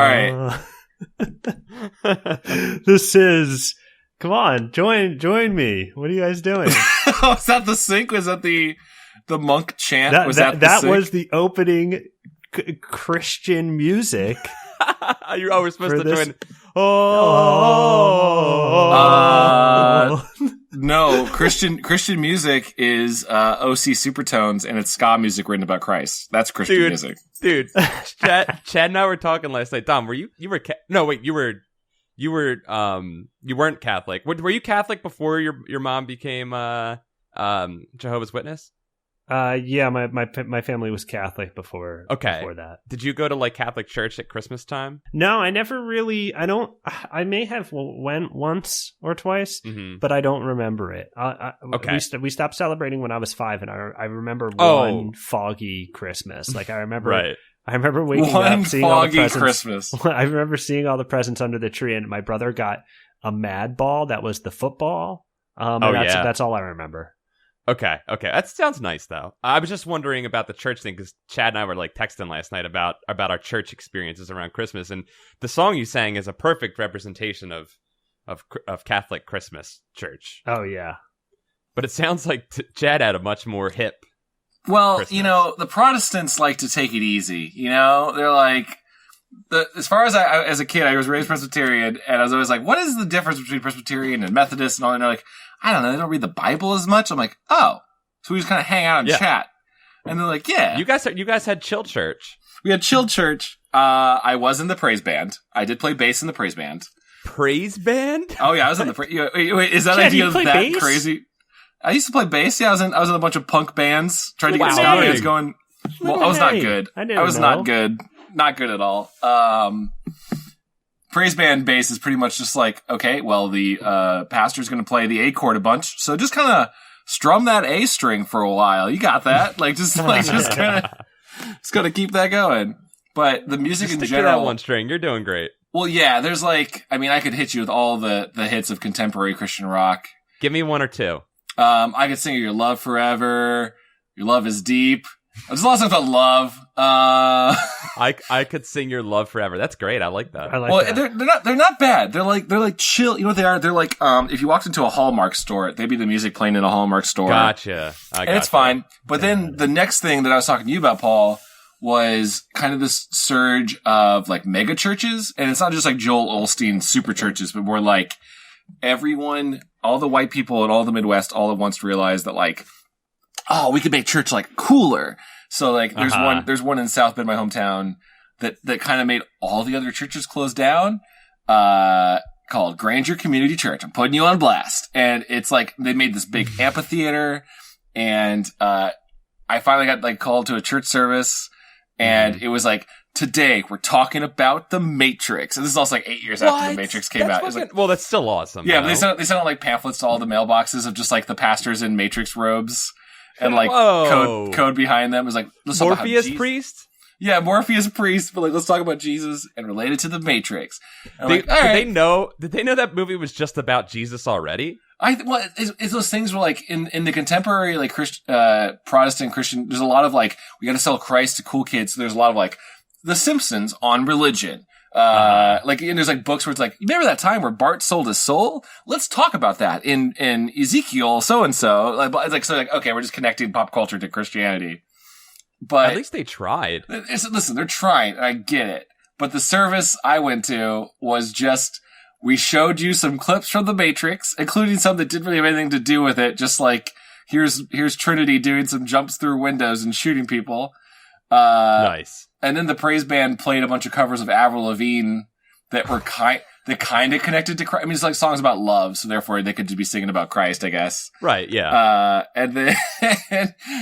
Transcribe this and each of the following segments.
right. This is. Come on, join me. What are you guys doing? Was that the sync? Was that the monk chant? That sync? was the opening Christian music. We're supposed to join. No, Christian music is OC Supertones, and it's ska music written about Christ. That's Christian music, dude. Chad and I were talking last night. Dom, you weren't Catholic. Were you Catholic before your mom became Jehovah's Witness? Yeah, my family was Catholic before that. Did you go to like Catholic church at Christmas time? No, I never really. I may have went once or twice, but I don't remember it. Okay, we stopped celebrating when I was 5, and I remember one foggy Christmas. Like I remember, right. I remember waking up, seeing all the presents. Christmas. I remember seeing all the presents under the tree, and my brother got a mad ball that was the football. That's all I remember. Okay. That sounds nice, though. I was just wondering about the church thing, because Chad and I were like texting last night about our church experiences around Christmas, and the song you sang is a perfect representation of Catholic Christmas church. Oh, yeah. But it sounds like Chad had a much more hip Well, Christmas. The Protestants like to take it easy. They're like, as far as as a kid, I was raised Presbyterian, and I was always like, what is the difference between Presbyterian and Methodist and all that? And they're like, I don't know, they don't read the Bible as much. I'm like, oh, so we just kind of hang out and chat. And they're like, yeah. You guys had chill church. We had chill church. I was in the praise band. I did play bass in the praise band. Praise band? Oh yeah, I was in the wait, is that idea that bass? Crazy? I used to play bass. Yeah, I was in a bunch of punk bands, trying to get ska bands going. Well, I was not good. I was not good. Not good at all. Praise band bass is pretty much just like, okay, well, the pastor's going to play the A chord a bunch, so just kind of strum that A string for a while. You got that? just kind of keep that going. But the music in general, to that one string. You're doing great. Well, yeah, there's I could hit you with all the hits of contemporary Christian rock. Give me one or two. I could sing Your Love Forever, Your Love is Deep. There's a lot of songs about love. I could sing Your Love Forever. That's great. I like that. They're not bad. They're like chill. You know what they are? They're like if you walked into a Hallmark store, they'd be the music playing in a Hallmark store. Gotcha. And it's fine. But then the next thing that I was talking to you about, Paul, was kind of this surge of like mega churches, and it's not just like Joel Osteen super churches, but more like everyone, all the white people in all the Midwest, all at once realized that like, oh, we could make church like cooler. So like there's one in South Bend, my hometown, that kind of made all the other churches close down, called Granger Community Church. I'm putting you on blast. And it's like, they made this big amphitheater, and I finally got like called to a church service, and it was like, today we're talking about The Matrix. And this is also like 8 years after The Matrix came out. Well, that's still awesome. Yeah, but they sent out like pamphlets to all the mailboxes of just like the pastors in Matrix robes. And like code behind them is like, let's talk Morpheus about priest? Yeah, Morpheus priest, but like, let's talk about Jesus and related to The Matrix. Did they know that movie was just about Jesus already? It's those things where like in the contemporary like Protestant Christian, there's a lot of like, we got to sell Christ to cool kids. So there's a lot of like The Simpsons on religion. Like, and there's like books where it's like, you remember that time where Bart sold his soul? Let's talk about that in Ezekiel so-and-so. Like, okay, we're just connecting pop culture to Christianity. But at least they tried. Listen, they're trying. I get it. But the service I went to was just, we showed you some clips from The Matrix, including some that didn't really have anything to do with it. Just like, here's Trinity doing some jumps through windows and shooting people. Nice. And then the praise band played a bunch of covers of Avril Lavigne that were kind of connected to Christ. I mean, it's like songs about love, so therefore they could just be singing about Christ, I guess. Right, yeah. And then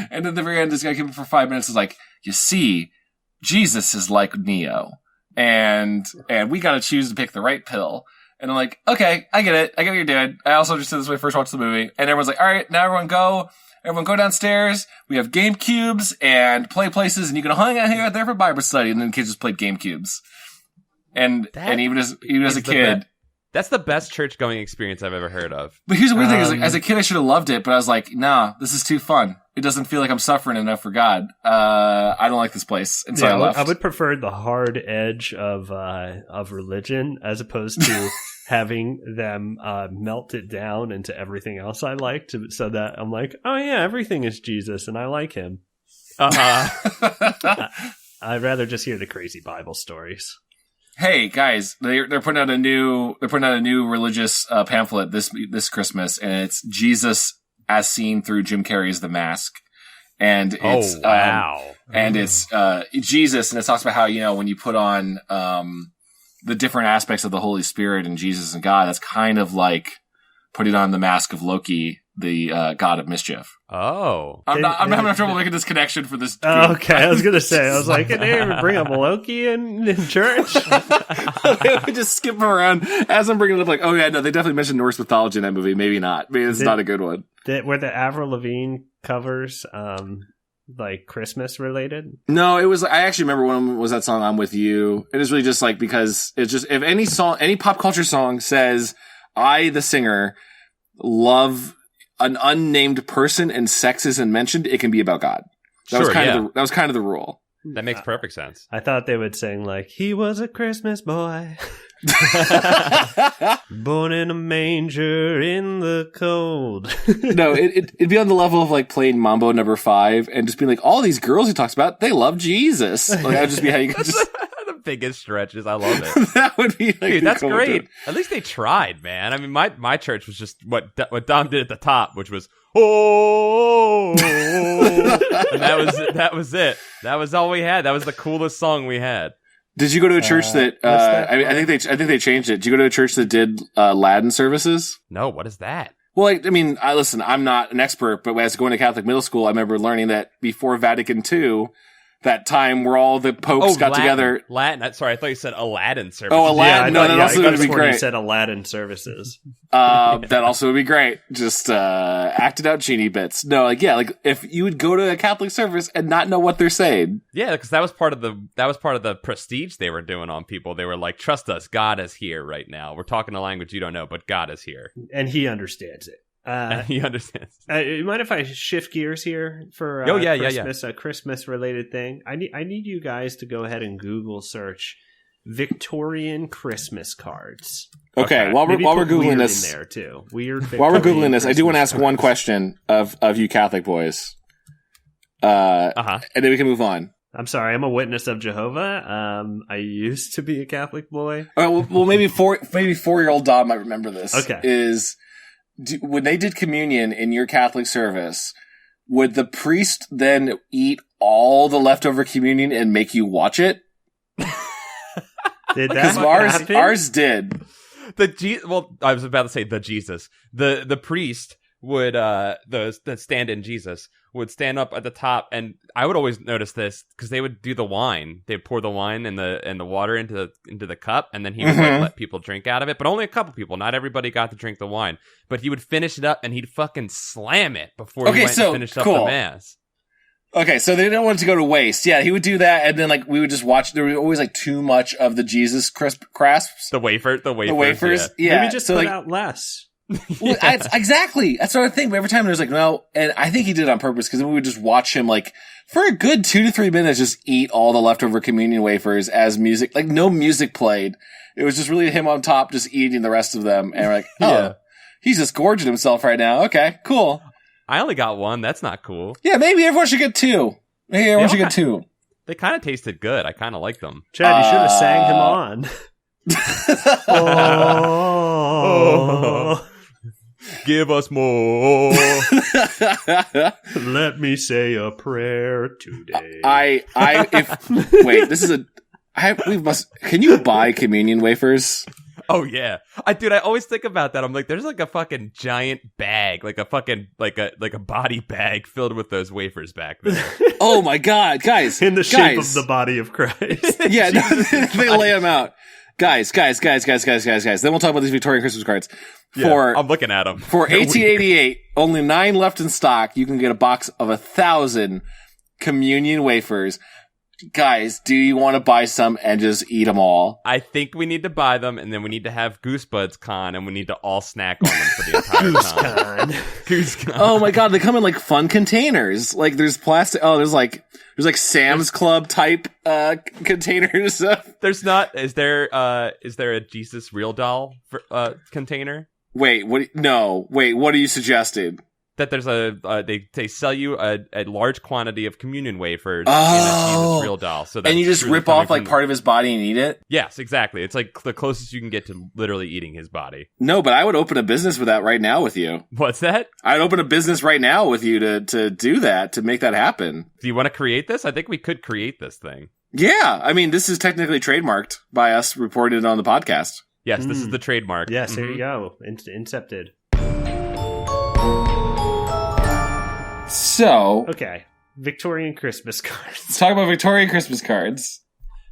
and then the very end, this guy came up for 5 minutes, is like, you see, Jesus is like Neo, and we got to choose to pick the right pill. And I'm like, okay, I get it. I get what you're doing. I also understood this when I first watched the movie. And everyone's like, all right, now everyone go downstairs. We have game cubes and play places, and you can hang out there for Bible study. And then kids just played game cubes. And even as a kid, that's the best church going experience I've ever heard of. But here's the weird thing: is like, as a kid, I should have loved it, but I was like, nah, this is too fun. It doesn't feel like I'm suffering enough for God. I don't like this place. And so I left. I would prefer the hard edge of religion as opposed to having them melt it down into everything else I liked, so that I'm like, oh yeah, everything is Jesus and I like him. I'd rather just hear the crazy Bible stories. Hey guys, they're putting out a new religious pamphlet this Christmas, and it's Jesus as seen through Jim Carrey's The Mask, and it's it's Jesus, and it talks about how when you put on the different aspects of the Holy Spirit and Jesus and God, that's kind of like putting on the mask of Loki, the god of mischief. Oh, I'm having enough trouble making this connection for this. Okay, I was gonna say, I was like, can they ever bring up Loki in church? We just skip around as I'm bringing it up. Like, oh yeah, no, they definitely mentioned Norse mythology in that movie. Maybe not. Maybe it's not a good one. Were the Avril Lavigne covers like Christmas related? No, it was. I actually remember one of them was that song "I'm With You." It is really just like, because it's just, if any pop culture song says I, the singer, love an unnamed person and sex isn't mentioned, it can be about God. That was kind of the rule. That makes perfect sense. I thought they would sing like, he was a Christmas boy, born in a manger in the cold. No, it'd be on the level of like playing Mambo No. 5 and just being like, all these girls he talks about, they love Jesus. Like, that'd just be how you could just... The biggest stretches. I love it. That would be like, dude, that's great. At least they tried, man. I mean, my church was just what Dom did at the top, which was and that was it. That was all we had. That was the coolest song we had. Did you go to a church that? I think they changed it. Did you go to a church that did Latin services? No. What is that? Well, I mean, listen. I'm not an expert, but as going to Catholic middle school, I remember learning that before Vatican II, that time where all the popes got together. Latin. Sorry, I thought you said Aladdin services. Oh, Aladdin. Yeah, that also would be great. You said Aladdin services. That also would be great. Just acted out genie bits. No, like if you would go to a Catholic service and not know what they're saying. Yeah, because that was part of the prestige they were doing on people. They were like, trust us, God is here right now. We're talking a language you don't know, but God is here, and He understands it. He understands. You mind if I shift gears here for Christmas, a Christmas related thing? I need you guys to go ahead and Google search Victorian Christmas cards. Okay, while we're googling this, in there too. Weird. While we're googling this, I do want to ask one question of you Catholic boys. And then we can move on. I'm sorry, I'm a witness of Jehovah. I used to be a Catholic boy. All right, well, maybe 4-year-old Dom might remember this. Okay, when they did communion in your Catholic service, would the priest then eat all the leftover communion and make you watch it? Did that? Ours did. I was about to say the Jesus. The priest would the stand-in Jesus would stand up at the top, and I would always notice this because they would do the wine. They'd pour the wine and the water into the cup, and then he would let people drink out of it. But only a couple people. Not everybody got to drink the wine. But he would finish it up, and he'd fucking slam it before he went and finished up the mass. Okay, so they didn't want it to go to waste. Yeah, he would do that, and then we would just watch. There was always too much of the Jesus crasps. The wafers. Yeah. Maybe just put out less. Well, exactly. That's what I think. But every time there's no, and I think he did it on purpose because then we would just watch him for a good 2 to 3 minutes, just eat all the leftover communion wafers as music, no music played. It was just really him on top, just eating the rest of them. And we're like, oh, he's just gorging himself right now. Okay, cool. I only got one. That's not cool. Yeah, maybe everyone should get 2. Maybe everyone should get 2. They kind of tasted good. I kind of like them. Chad, you should have sang him on. Oh. Give us more. Let me say a prayer today. Can you buy communion wafers? Oh yeah. I always think about that. I'm like, there's a fucking giant bag, like a fucking like a body bag filled with those wafers back there. Oh my god, guys. In the shape of the body of Christ. Yeah, they lay them out. Guys. Then we'll talk about these Victorian Christmas cards. I'm looking at them. For $18.88, only 9 left in stock. You can get a box of 1,000 communion wafers. guys, do you want to buy some and just eat them all? I think we need to buy them, and then we need to have Goosebuds Con, and we need to all snack on them for the entire con. GooseCon. Oh my god, they come in like fun containers. Like there's plastic. Oh, there's like Sam's Club type containers. There's not. Is there a Jesus Real Doll container? Wait, what? No, wait. What are you suggesting? That there's they sell you a large quantity of communion wafers in a Jesus Real Doll, so and you just rip off like part of his body and eat it. Yes, exactly. It's like the closest you can get to literally eating his body. No, but I would open a business with that right now with you. What's that? I'd open a business right now with you to do that, to make that happen. Do you want to create this? I think we could create this thing. Yeah, I mean, this is technically trademarked by us, reported on the podcast. Yes, this is the trademark. Yes, there you go. Incepted. So, okay, Victorian Christmas cards. Let's talk about Victorian Christmas cards.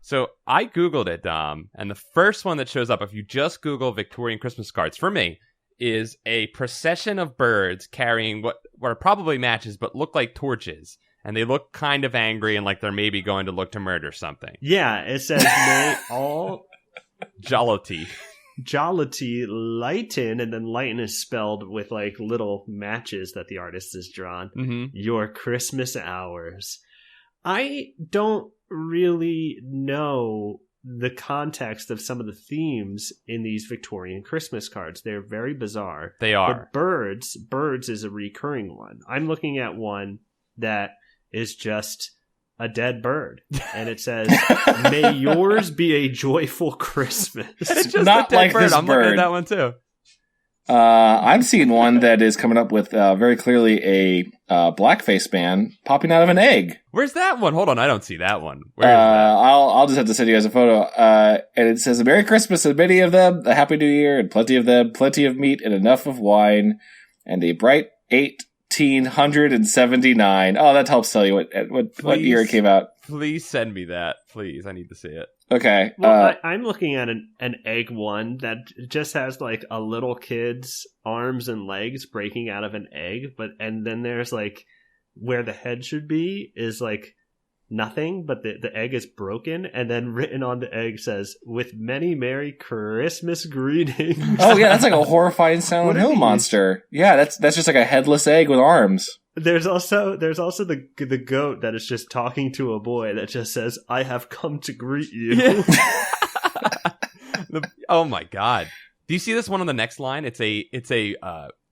So I Googled it, Dom, and the first one that shows up, if you just Google Victorian Christmas cards, for me, is a procession of birds carrying what are probably matches, but look like torches. And they look kind of angry and like they're maybe going to look to murder something. Yeah, it says, may all jollity lighten, and then lighten is spelled with like little matches that the artist has drawn. Your Christmas hours. I don't really know the context of some of the themes in these Victorian Christmas cards. They're very bizarre. They are. But birds is a recurring one. I'm looking at one that is just a dead bird, and it says, may yours be a joyful Christmas. It's just not a dead like bird. This I'm bird. Looking at that one too. I'm seeing one that is coming up with very clearly a blackface man popping out of an egg. Where's that one? Hold on, I don't see that one. Where is that? I'll just have to send you guys a photo. And it says, a Merry Christmas and many of them, a Happy New Year, and plenty of them, plenty of meat and enough of wine, and a bright 1879. Oh, that helps tell you what year it came out. Please send me that. Please, I need to see it. Okay. Well, I'm looking at an egg one that just has like a little kid's arms and legs breaking out of an egg, and then there's like where the head should be is like nothing, but the egg is broken, and then written on the egg says, with many Merry Christmas greetings. Oh yeah, that's like a horrifying Silent Hill monster. Yeah, that's just like a headless egg with arms. There's also the goat that is just talking to a boy that just says, I have come to greet you. Yeah. Oh my god. Do you see this one on the next line? It's a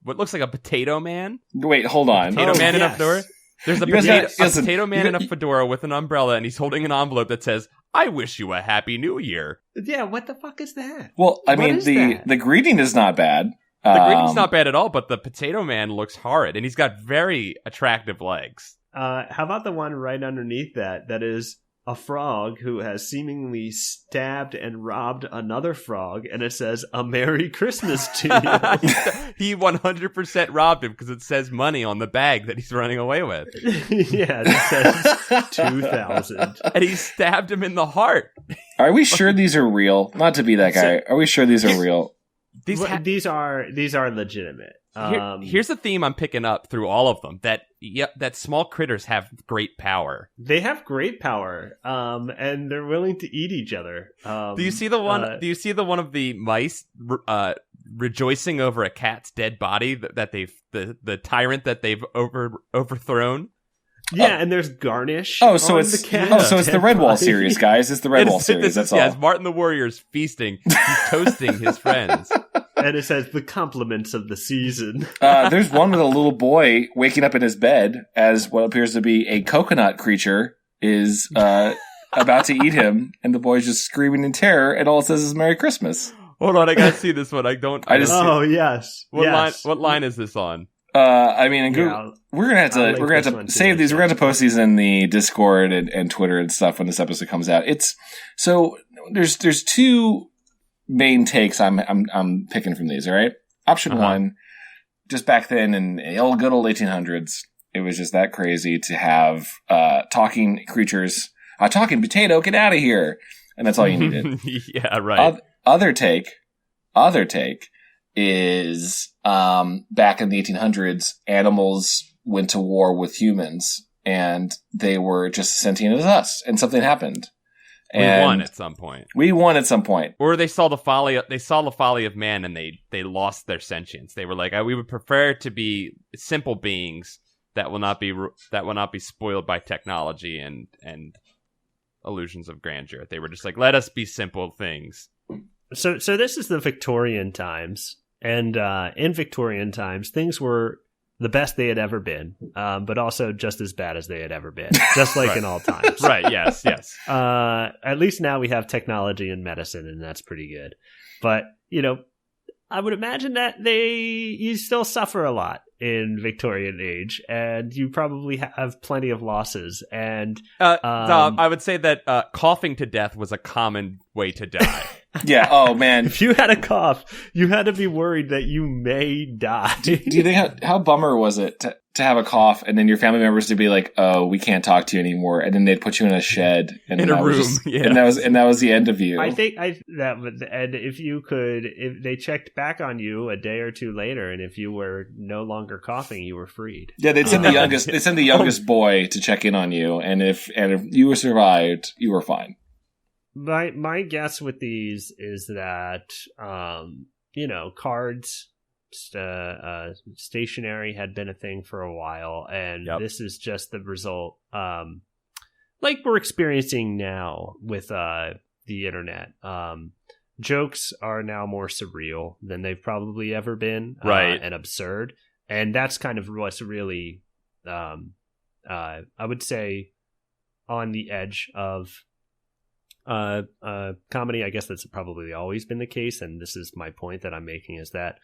what looks like a potato man. Wait, hold on. Potato man in a fedora. There's a potato man in a fedora with an umbrella, and he's holding an envelope that says, I wish you a happy new year. Yeah, what the fuck is that? Well, I mean, the greeting is not bad. The greeting's not bad at all, but the potato man looks horrid, and he's got very attractive legs. How about the one right underneath that is a frog who has seemingly stabbed and robbed another frog, and it says, a Merry Christmas to you. He 100% robbed him because it says money on the bag that he's running away with. Yeah, it says 2,000. And he stabbed him in the heart. Are we sure these are real? Not to be that guy. Are we sure these are real? These are legitimate. Here's the theme I'm picking up through all of them: that small critters have great power. They have great power, and they're willing to eat each other. Do you see the one? Do you see the one of the mice rejoicing over a cat's dead body that they've the tyrant that they've overthrown? Yeah, and there's garnish. So it's the Redwall series, guys. It's the Redwall series. That's all. Yeah, it's Martin the Warrior's feasting. He's toasting his friends. And it says the compliments of the season. There's one with a little boy waking up in his bed as what appears to be a coconut creature is about to eat him, and the boy's just screaming in terror, and all it says is Merry Christmas. Hold on, I gotta see this one. Yes. What line is this on? I mean, we're gonna have to save these. We're gonna have to post these in the Discord and Twitter and stuff when this episode comes out. There's two main takes I'm picking from these. All right, option one, just back then in the good old 1800s, it was just that crazy to have talking creatures, a talking potato, get out of here, and that's all you needed. Yeah, right. Other take is back in the 1800s, animals went to war with humans and they were just as sentient as us, and something happened. And we won at some point. We won at some point. Or they saw the folly of man, and they lost their sentience. They were like, we would prefer to be simple beings that will not be spoiled by technology and illusions of grandeur. They were just like, let us be simple things. So this is the Victorian times, and in Victorian times, things were the best they had ever been, but also just as bad as they had ever been, just like in all times. Right, yes. At least now we have technology and medicine, and that's pretty good. But, I would imagine that you still suffer a lot in Victorian age, and you probably have plenty of losses. And I would say that coughing to death was a common way to die. Yeah. Oh man. If you had a cough, you had to be worried that you may die. Do you think how bummer was it to have a cough and then your family members to be like, "Oh, we can't talk to you anymore," and then they'd put you in a shed and in a room, and that was the end of you. I think and if they checked back on you a day or two later, and if you were no longer coughing, you were freed. Yeah, they'd send the youngest boy to check in on you, and if you survived, you were fine. My guess with these is that cards, stationery had been a thing for a while, and this is just the result, like we're experiencing now with the internet. Jokes are now more surreal than they've probably ever been, right? And absurd, and that's kind of what's really, I would say, on the edge of comedy. I guess that's probably always been the case, and this is my point that I'm making, is that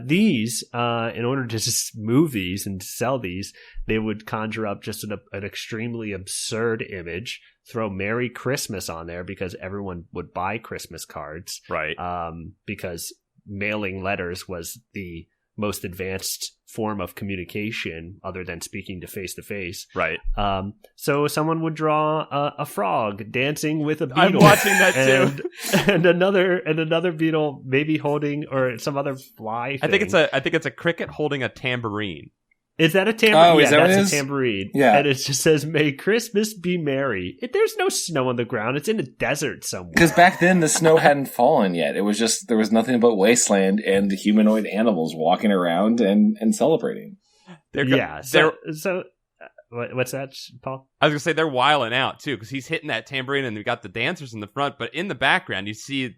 these, in order to just move these and sell these, they would conjure up just an extremely absurd image, throw Merry Christmas on there because everyone would buy Christmas cards, right? Because mailing letters was the most advanced form of communication other than speaking to face, right? So someone would draw a frog dancing with a beetle. I'm watching that too, and another beetle maybe holding, or some other fly thing. I think it's a cricket holding a tambourine. Is that a tambourine? Oh, yeah, that's a tambourine. Yeah. And it just says, "May Christmas be merry." There's no snow on the ground. It's in a desert somewhere. Because back then the snow hadn't fallen yet. It was just, there was nothing but wasteland and the humanoid animals walking around and celebrating. So what's that, Paul? I was going to say they're wiling out too, because he's hitting that tambourine and we've got the dancers in the front, but in the background you see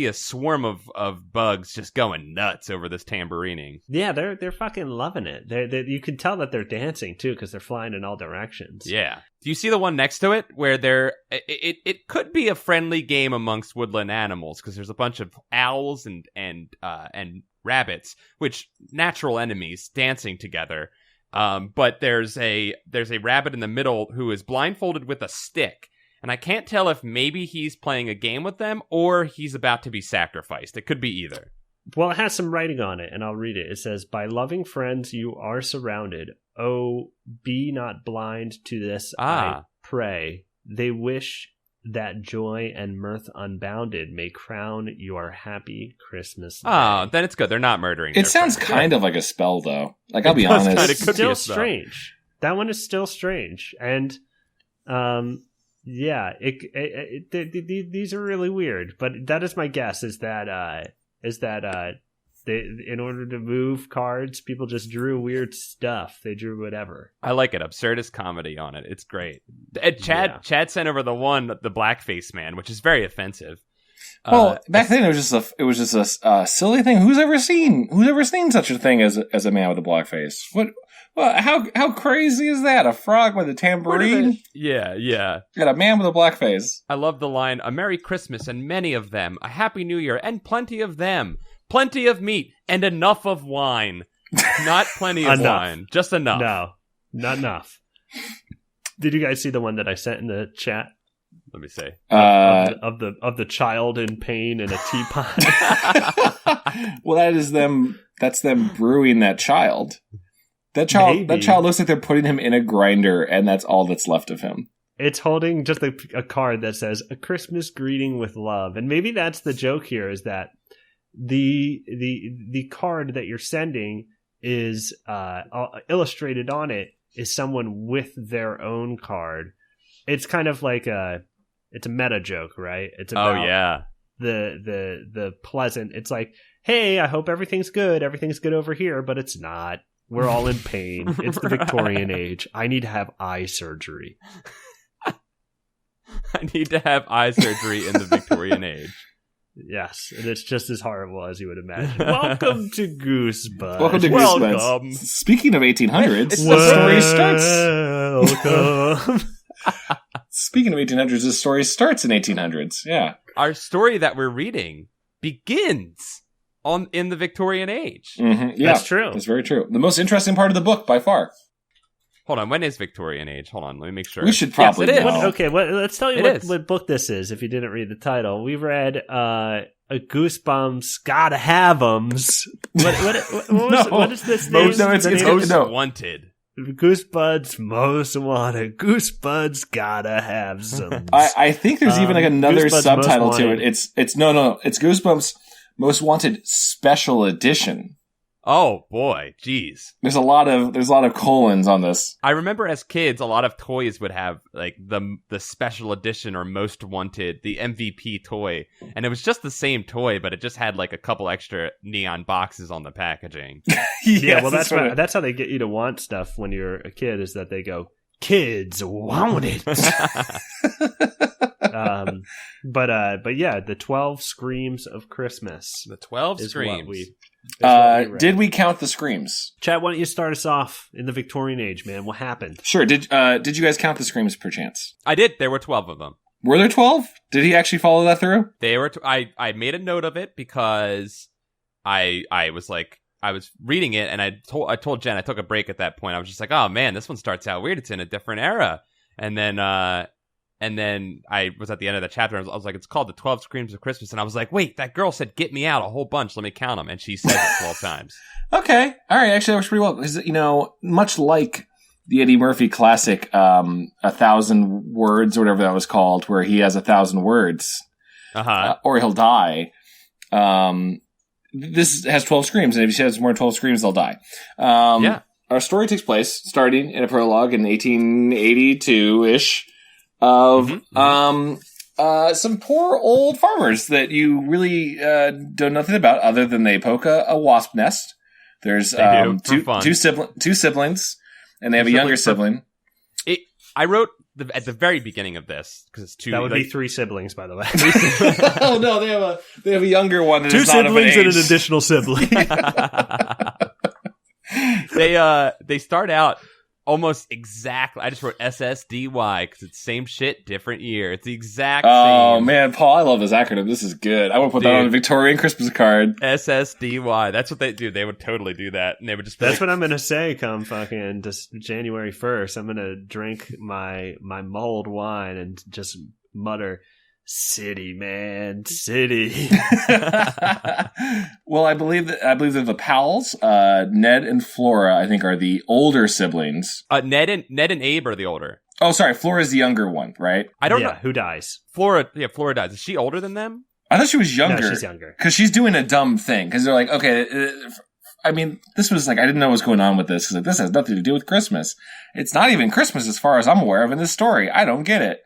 a swarm of bugs just going nuts over this tambourining. Yeah, they're fucking loving it. They you can tell that they're dancing too, because they're flying in all directions. Yeah. Do you see the one next to it where it could be a friendly game amongst woodland animals, because there's a bunch of owls and rabbits, which natural enemies dancing together. But there's a rabbit in the middle who is blindfolded with a stick. And I can't tell if maybe he's playing a game with them or he's about to be sacrificed. It could be either. Well, it has some writing on it, and I'll read it. It says, "By loving friends you are surrounded. Oh, be not blind to this, I pray. They wish that joy and mirth unbounded may crown your happy Christmas day." Oh, then it's good. They're not murdering. It sounds kind of like a spell, though. Like, I'll be honest. It's still strange. That one is still strange. And, yeah, these are really weird. But that is my guess, is that they, in order to move cards, people just drew weird stuff. They drew whatever. I like it. Absurdist comedy on it. It's great. Chad sent over the blackface man, which is very offensive. Well, back then it was just a silly thing. Who's ever seen such a thing as a man with a blackface? Well, how crazy is that? A frog with a tambourine? Yeah. Got a man with a blackface. I love the line, "A Merry Christmas and many of them, a Happy New Year and plenty of them, plenty of meat and enough of wine." Not plenty of wine, just enough. No, not enough. Did you guys see the one that I sent in the chat? Let me see. Of the child in pain in a teapot. Well, that's them brewing that child. That child looks like they're putting him in a grinder, and that's all that's left of him. It's holding just a card that says "A Christmas Greeting with Love," and maybe that's the joke here, is that the card that you're sending is illustrated on it is someone with their own card. It's kind of like it's a meta joke, right? It's about the pleasant. It's like, hey, I hope everything's good. Everything's good over here, but it's not. We're all in pain. It's the Victorian age. I need to have eye surgery. I need to have eye surgery in the Victorian age. Yes, and it's just as horrible as you would imagine. Welcome to Goosebuds. Welcome to Goosebumps. Speaking of 1800s, the story starts. Speaking of 1800s, the story starts in 1800s. Yeah, our story that we're reading begins in the Victorian age. Mm-hmm. Yeah, that's true. That's very true. The most interesting part of the book by far. Hold on, when is Victorian age? Hold on, let me make sure. We should probably know. Okay, let's tell you what book this is if you didn't read the title. We read a Goosebumps, Gotta Have 'Ems. What is this name? It's Most Wanted. Goosebuds Most Wanted. Goosebuds Gotta Have Some. I think there's even like another Goosebudds subtitle to it. It's Goosebumps Most Wanted Special Edition. Oh boy, jeez. There's a lot of colons on this. I remember as kids, a lot of toys would have like the special edition or most wanted, the MVP toy, and it was just the same toy, but it just had like a couple extra neon boxes on the packaging. Yeah, well, that's how they get you to want stuff when you're a kid. Is that they go, kids want it. But yeah, the 12 Screams of Christmas. The 12 Screams. Did we count the screams? Chad, why don't you start us off in the Victorian age, man? What happened? Sure. Did you guys count the screams perchance? I did. There were 12 of them. Were there 12? Did he actually follow that through? They were. I made a note of it because I was reading it and I told Jen, I took a break at that point. I was just like, oh man, this one starts out weird. It's in a different era. And then I was at the end of the chapter. And I was like, it's called the 12 Screams of Christmas. And I was like, wait, that girl said, get me out a whole bunch. Let me count them. And she said it 12 times. Okay. All right. Actually, that works pretty well. Because, much like the Eddie Murphy classic, 1,000 Words or whatever that was called, where he has 1,000 words, or he'll die. This has 12 screams. And if he has more than 12 screams, they'll die. Yeah. Our story takes place starting in a prologue in 1882-ish. Of some poor old farmers that you really know nothing about other than they poke a wasp nest. There's two siblings, and they have a younger sibling. I wrote at the very beginning of this because it's two. That would be 3 siblings, by the way. Oh no, they have a younger one. That 2 is not siblings of an and an additional sibling. They start out. Almost exactly. I just wrote SSDY because it's same shit, different year. It's the exact same. Oh, man, Paul, I love this acronym. This is good. I want to put that on a Victorian Christmas card. SSDY. That's what they do. They would totally do that. And they would just be That's what I'm going to say come fucking just January 1st. I'm going to drink my mulled wine and just mutter, city, man, city. Well, I believe that the Powells, Ned and Flora, I think, are the older siblings. Ned and Abe are the older. Oh, sorry, Flora's the younger one, right? I don't know who dies. Flora dies. Is she older than them? I thought she was younger. No, she's younger because she's doing a dumb thing. Because they're like, okay, I mean, this was like I didn't know what was going on with this. Because like, this has nothing to do with Christmas. It's not even Christmas as far as I'm aware of in this story. I don't get it.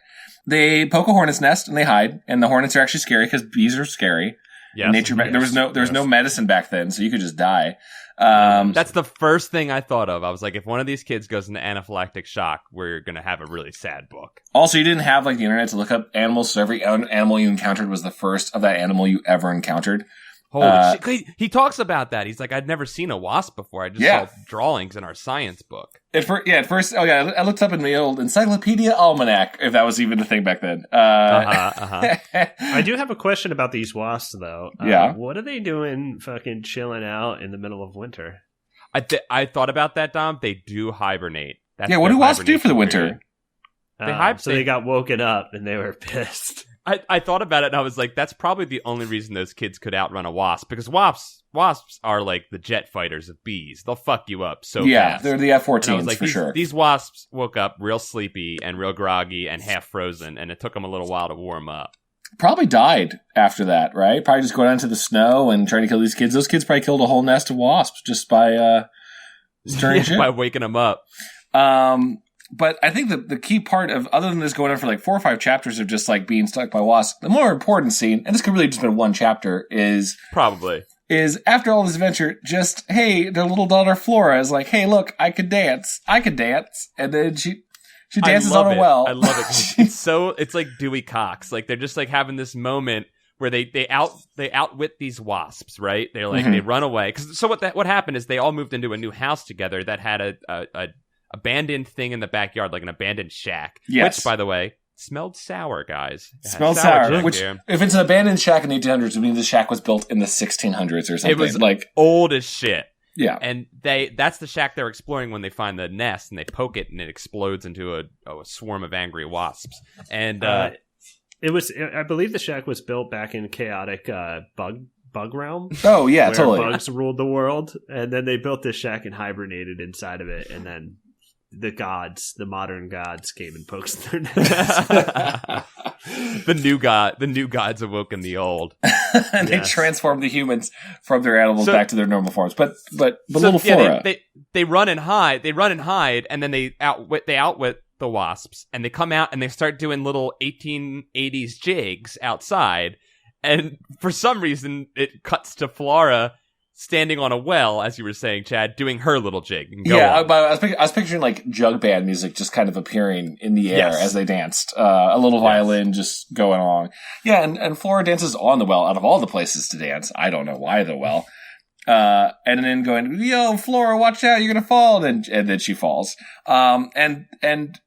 They poke a hornet's nest and they hide, and the hornets are actually scary because bees are scary. Yes, There was no medicine back then, so you could just die. That's the first thing I thought of. I was like, if one of these kids goes into anaphylactic shock, we're going to have a really sad book. Also, you didn't have like the internet to look up animals, so every animal you encountered was the first of that animal you ever encountered. Holy shit. He talks about that. He's like, I'd never seen a wasp before. I just saw drawings in our science book. At first, I looked up in the old Encyclopedia Almanac, if that was even a thing back then. I do have a question about these wasps, though. Yeah. What are they doing fucking chilling out in the middle of winter? I thought about that, Dom. They do hibernate. What do wasps do for the winter? So they got woken up and they were pissed. I thought about it and I was like, that's probably the only reason those kids could outrun a wasp, because wasps are like the jet fighters of bees. They'll fuck you up so fast. They're the F-14s like, for sure. These wasps woke up real sleepy and real groggy and half frozen, and it took them a little while to warm up. Probably died after that, right? Probably just going out into the snow and trying to kill these kids. Those kids probably killed a whole nest of wasps just by stirring shit. By waking them up. But I think the key part of, other than this going on for like 4 or 5 chapters of just like being stuck by wasps, the more important scene, and this could really just been one chapter, is after all this adventure, just, hey, their little daughter Flora is like, hey, look, I could dance. And then she dances on a well. I love it. It's like Dewey Cox. Like they're just like having this moment where they outwit these wasps, right? They're like, they run away. So what happened is they all moved into a new house together that had a abandoned thing in the backyard, like an abandoned shack. Yes. Which, by the way, smelled sour, guys. Smelled sour. Which, if it's an abandoned shack in the 1800s, it means the shack was built in the 1600s or something. It was like old as shit. Yeah. And that's the shack they're exploring when they find the nest, and they poke it, and it explodes into a swarm of angry wasps. And it was, I believe the shack was built back in chaotic bug realm. Oh, yeah, totally. Bugs ruled the world, and then they built this shack and hibernated inside of it, and then the modern gods came and poked their necks. the new gods awoken the old. And they transformed the humans from their animals back to their normal forms. But little Flora, they run and hide, and then they outwit the wasps, and they come out and they start doing little 1880s jigs outside. And for some reason, it cuts to Flora standing on a well, as you were saying, Chad, doing her little jig. I was picturing like jug band music just kind of appearing in the air as they danced. A little violin just going along. Yeah, and Flora dances on the well out of all the places to dance. I don't know why the well. And then going, yo, Flora, watch out, you're going to fall. And then she falls. And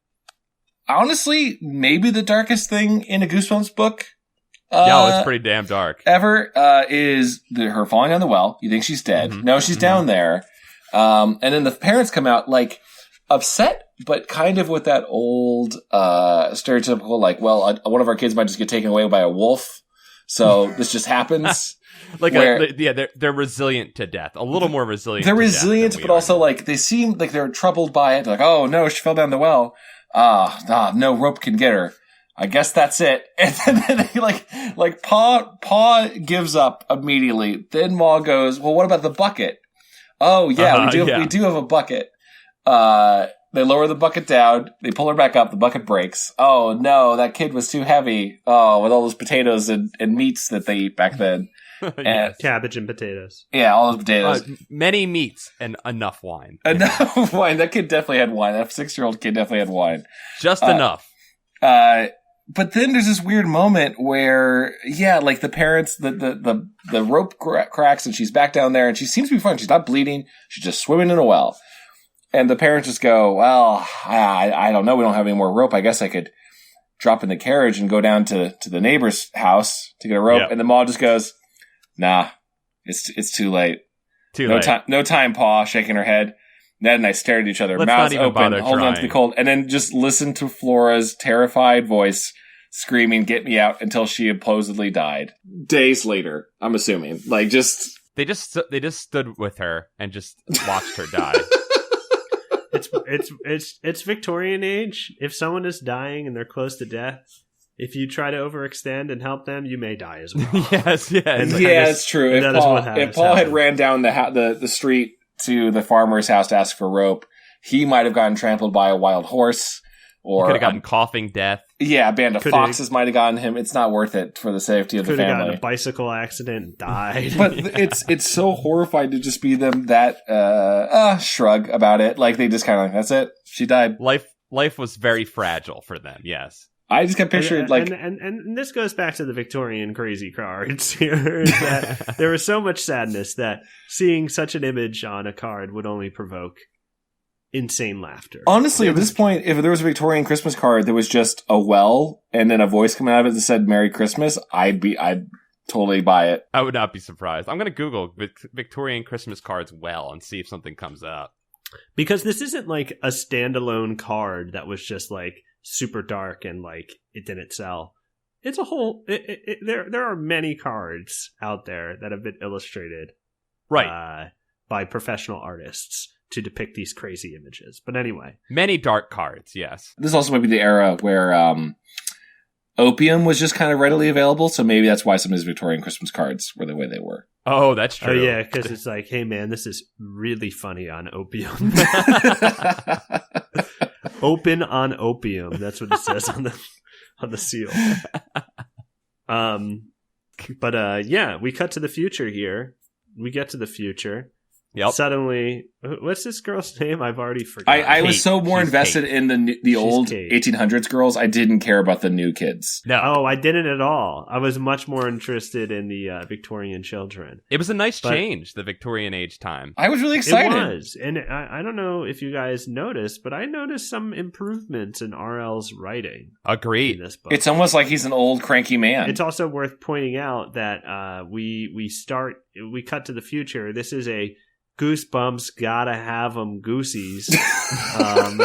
honestly, maybe the darkest thing in a Goosebumps book. It's pretty damn dark. Ever is her falling on the well. You think she's dead. No, she's down there. And then the parents come out like upset, but kind of with that old stereotypical like, well, one of our kids might just get taken away by a wolf. So this just happens. They're resilient to death. A little more resilient. They're resilient, but also like they seem like they're troubled by it. They're like, oh no, she fell down the well. No rope can get her. I guess that's it. And then they like Pa gives up immediately. Then Ma goes, well, what about the bucket? Oh yeah, we do have a bucket. They lower the bucket down. They pull her back up. The bucket breaks. Oh no, that kid was too heavy. Oh, with all those potatoes and meats that they eat back then. And cabbage and potatoes. Yeah, all those potatoes. Many meats and enough wine. Enough wine. That kid definitely had wine. That 6-year-old kid definitely had wine. Just enough. But then there's this weird moment where, like the parents, the rope cracks and she's back down there and she seems to be fine. She's not bleeding. She's just swimming in a well. And the parents just go, well, I don't know. We don't have any more rope. I guess I could drop in the carriage and go down to the neighbor's house to get a rope. Yep. And the mom just goes, nah, it's too late. No time, Pa, shaking her head. Ned and I stared at each other, mouths open, holding on to the cold, and then just listened to Flora's terrified voice screaming, get me out, until she supposedly died. Days later, I'm assuming. Like, just... They just stood with her and just watched her die. It's Victorian age. If someone is dying and they're close to death, if you try to overextend and help them, you may die as well. Yes. It's true. If Paul had ran down the street to the farmer's house to ask for rope, he might have gotten trampled by a wild horse, or could have gotten coughing death. Yeah, a band of foxes might have gotten him. It's not worth it for the safety of the family. Could have gotten a bicycle accident and died. But it's so horrifying to just be them that shrug about it. Like they just kind of like, that's it. She died. Life was very fragile for them. Yes. I just kept picturing and this goes back to the Victorian crazy cards here. Is that there was so much sadness that seeing such an image on a card would only provoke insane laughter. Honestly, at this point, if there was a Victorian Christmas card that was just a well and then a voice coming out of it that said "Merry Christmas," I'd totally buy it. I would not be surprised. I'm going to Google Victorian Christmas cards well and see if something comes up. Because this isn't like a standalone card that was just like super dark and like it didn't sell. It's a whole there are many cards out there that have been illustrated by professional artists to depict these crazy images. But anyway, many dark cards. Yes, this also might be the era where opium was just kind of readily available. So maybe that's why some of his Victorian Christmas cards were the way they were. Oh, that's true. Oh, yeah, because it's like, hey, man, this is really funny on opium. Open on opium. That's what it says on the seal. But yeah, we cut to the future here. We get to the future. Yep. Suddenly, what's this girl's name? I've already forgotten. I was so more invested in the old Kate. 1800s girls. I didn't care about the new kids. No. Oh, I didn't at all. I was much more interested in the Victorian children. It was a nice change, the Victorian age time. I was really excited. It was. And I don't know if you guys noticed, but I noticed some improvements in RL's writing. Agreed. In this book. It's almost like he's an old cranky man. It's also worth pointing out that we cut to the future. This is a Goosebumps, gotta have 'em Goosies. And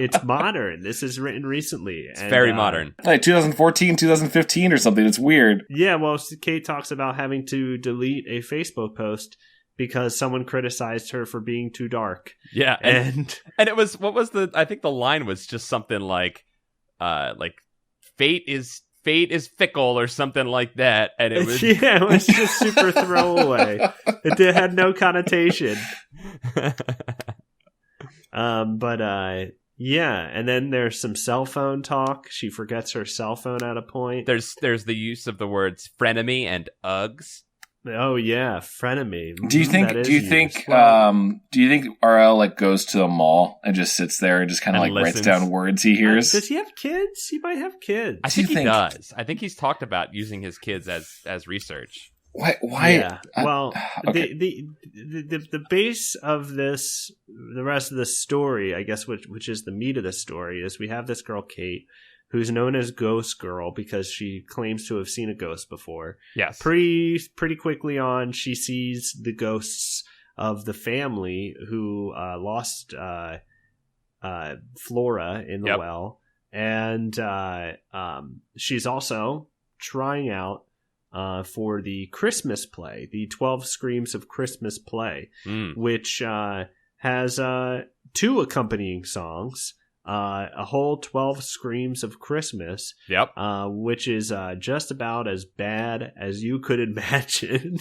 it's modern. This is written recently. It's very modern. Like 2014, 2015 or something. It's weird. Yeah, well, Kate talks about having to delete a Facebook post because someone criticized her for being too dark. Yeah. And it was, I think the line was just something like fate is fickle or something like that, and it was it was just super throwaway. It had no connotation. Yeah, and then there's some cell phone talk. She forgets her cell phone at a point. There's the use of the words frenemy and Uggs. Oh yeah, frenemy. Do you think RL like goes to a mall and just sits there and just kind of like writes down words he hears? Does he have kids? He might have kids. I think he does. I think he's talked about using his kids as research. Why? Yeah. Well, okay. the base of this, the rest of the story, I guess, which is the meat of the story, is we have this girl Kate, who's known as Ghost Girl because she claims to have seen a ghost before. Yes. Pretty quickly on, she sees the ghosts of the family who lost Flora in the well. And she's also trying out for the Christmas play, the 12 Screams of Christmas play, which has 2 accompanying songs. A whole 12 Screams of Christmas, which is just about as bad as you could imagine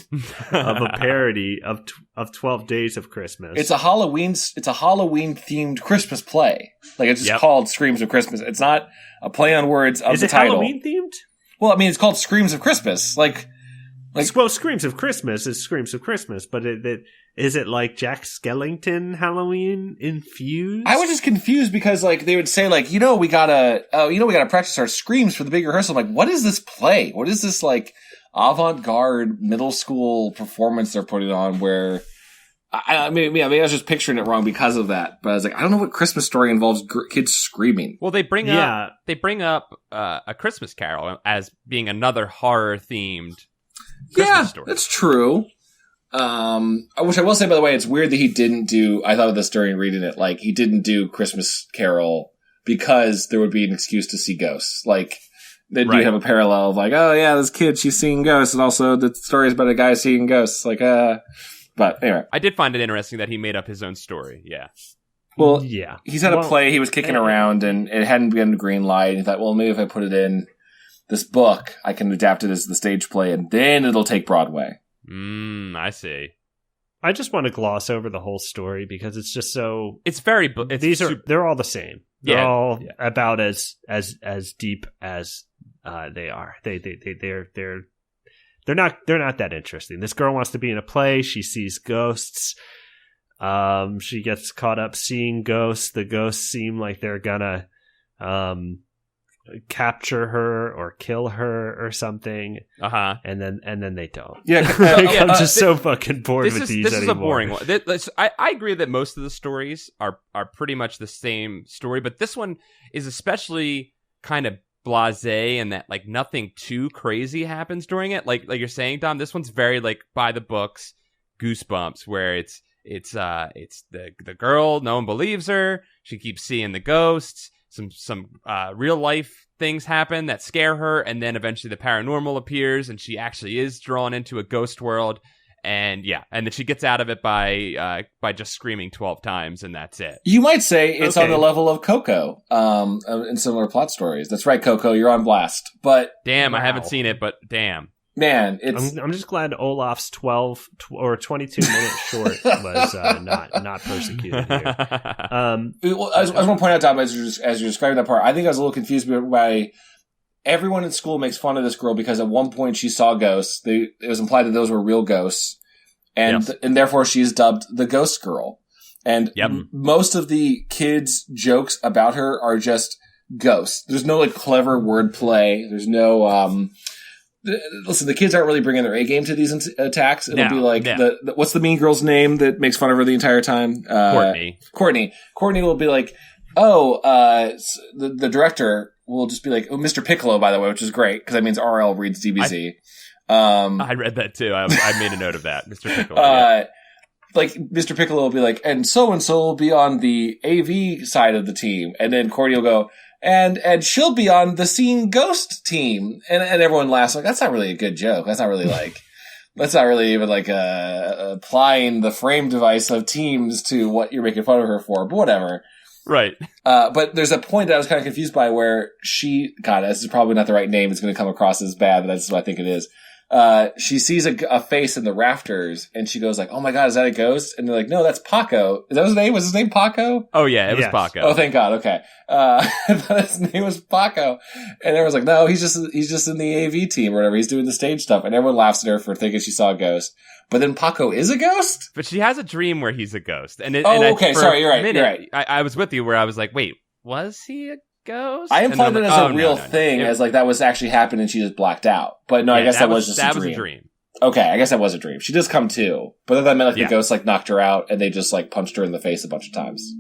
of a parody of 12 Days of Christmas. It's a Halloween themed Christmas play. Like it's just called Screams of Christmas. It's not a play on words of the title. Is it Halloween themed? Well, I mean, it's called Screams of Christmas. Well, Screams of Christmas is Screams of Christmas, but is it like Jack Skellington Halloween infused? I was just confused because like they would say like, we gotta practice our screams for the big rehearsal. I'm like, what is this play? What is this like avant-garde middle school performance they're putting on where maybe I was just picturing it wrong because of that. But I was like, I don't know what Christmas story involves kids screaming. Well, they bring up A Christmas Carol as being another horror themed Christmas story. That's true. Which I will say, by the way, it's weird that he didn't do, I thought of this during reading it, like, he didn't do Christmas Carol because there would be an excuse to see ghosts. Like, they do have a parallel of like, oh yeah, this kid, she's seeing ghosts, and also the story is about a guy seeing ghosts. Like, but anyway. I did find it interesting that he made up his own story, yeah. Well, yeah. He's had a play, he was kicking around, and it hadn't been a green light, and he thought, well, maybe if I put it in this book, I can adapt it as the stage play, and then it'll take Broadway. I see. I just want to gloss over the whole story because it's just so. It's very. They're all the same. They're all about as deep as they are. They're not that interesting. This girl wants to be in a play. She sees ghosts. She gets caught up seeing ghosts. The ghosts seem like they're gonna capture her or kill her or something, and then they don't. I'm just so fucking bored with these. This anymore. is a boring one. I agree that most of the stories are pretty much the same story, but this one is especially kind of blasé in that like nothing too crazy happens during it. Like you're saying, Dom, this one's very like by the books, Goosebumps, where it's the girl, no one believes her. She keeps seeing the ghosts. Some real life things happen that scare her, and then eventually the paranormal appears, and she actually is drawn into a ghost world. And then she gets out of it by just screaming 12 times, and that's it. You might say it's on the level of Coco, in similar plot stories. That's right, Coco, you're on blast. But damn, wow. I haven't seen it, but damn. Man, it's... I'm just glad Olaf's 12 or 22 minute short was not persecuted here. I just want to point out, Dom, as you're describing that part, I think I was a little confused by everyone in school makes fun of this girl because at one point she saw ghosts. It was implied that those were real ghosts, and therefore she's dubbed the Ghost Girl. And most of the kids' jokes about her are just ghosts. There's no like clever wordplay. There's no listen, the kids aren't really bringing their A game to these attacks. It'll be like what's the mean girl's name that makes fun of her the entire time? Courtney. Courtney will be like, the director will just be like, oh, Mr. Piccolo, by the way, which is great because that means RL reads DBZ. I read that too. I made a note of that, Mr. Piccolo. Like Mr. Piccolo will be like, and so will be on the AV side of the team, and then Courtney will go, and she'll be on the Seeing Ghost team, and everyone laughs like that's not really a good joke. That's not really like that's not really even like applying the frame device of teams to what you're making fun of her for. But whatever. Right. But there's a point that I was kind of confused by where this is probably not the right name. It's going to come across as bad, but that's what I think it is. She sees a face in the rafters and she goes like, oh my God, is that a ghost? And they're like, no, that's Paco. Is that his name? Was his name Paco? Oh yeah, it was Paco. Oh, thank God. Okay. I thought his name was Paco. And everyone's like, no, he's just in the AV team or whatever. He's doing the stage stuff. And everyone laughs at her for thinking she saw a ghost. But then Paco is a ghost? But she has a dream where he's a ghost. Okay. Sorry, you're right. You're right. I was with you where I was like, wait, was he a ghost? I implied it as a real thing, as like that was actually happened and she just blacked out. But no, I guess that was just a dream. That was a dream. Okay, I guess that was a dream. She does come too. But that meant like the ghost like knocked her out and they just like punched her in the face a bunch of times.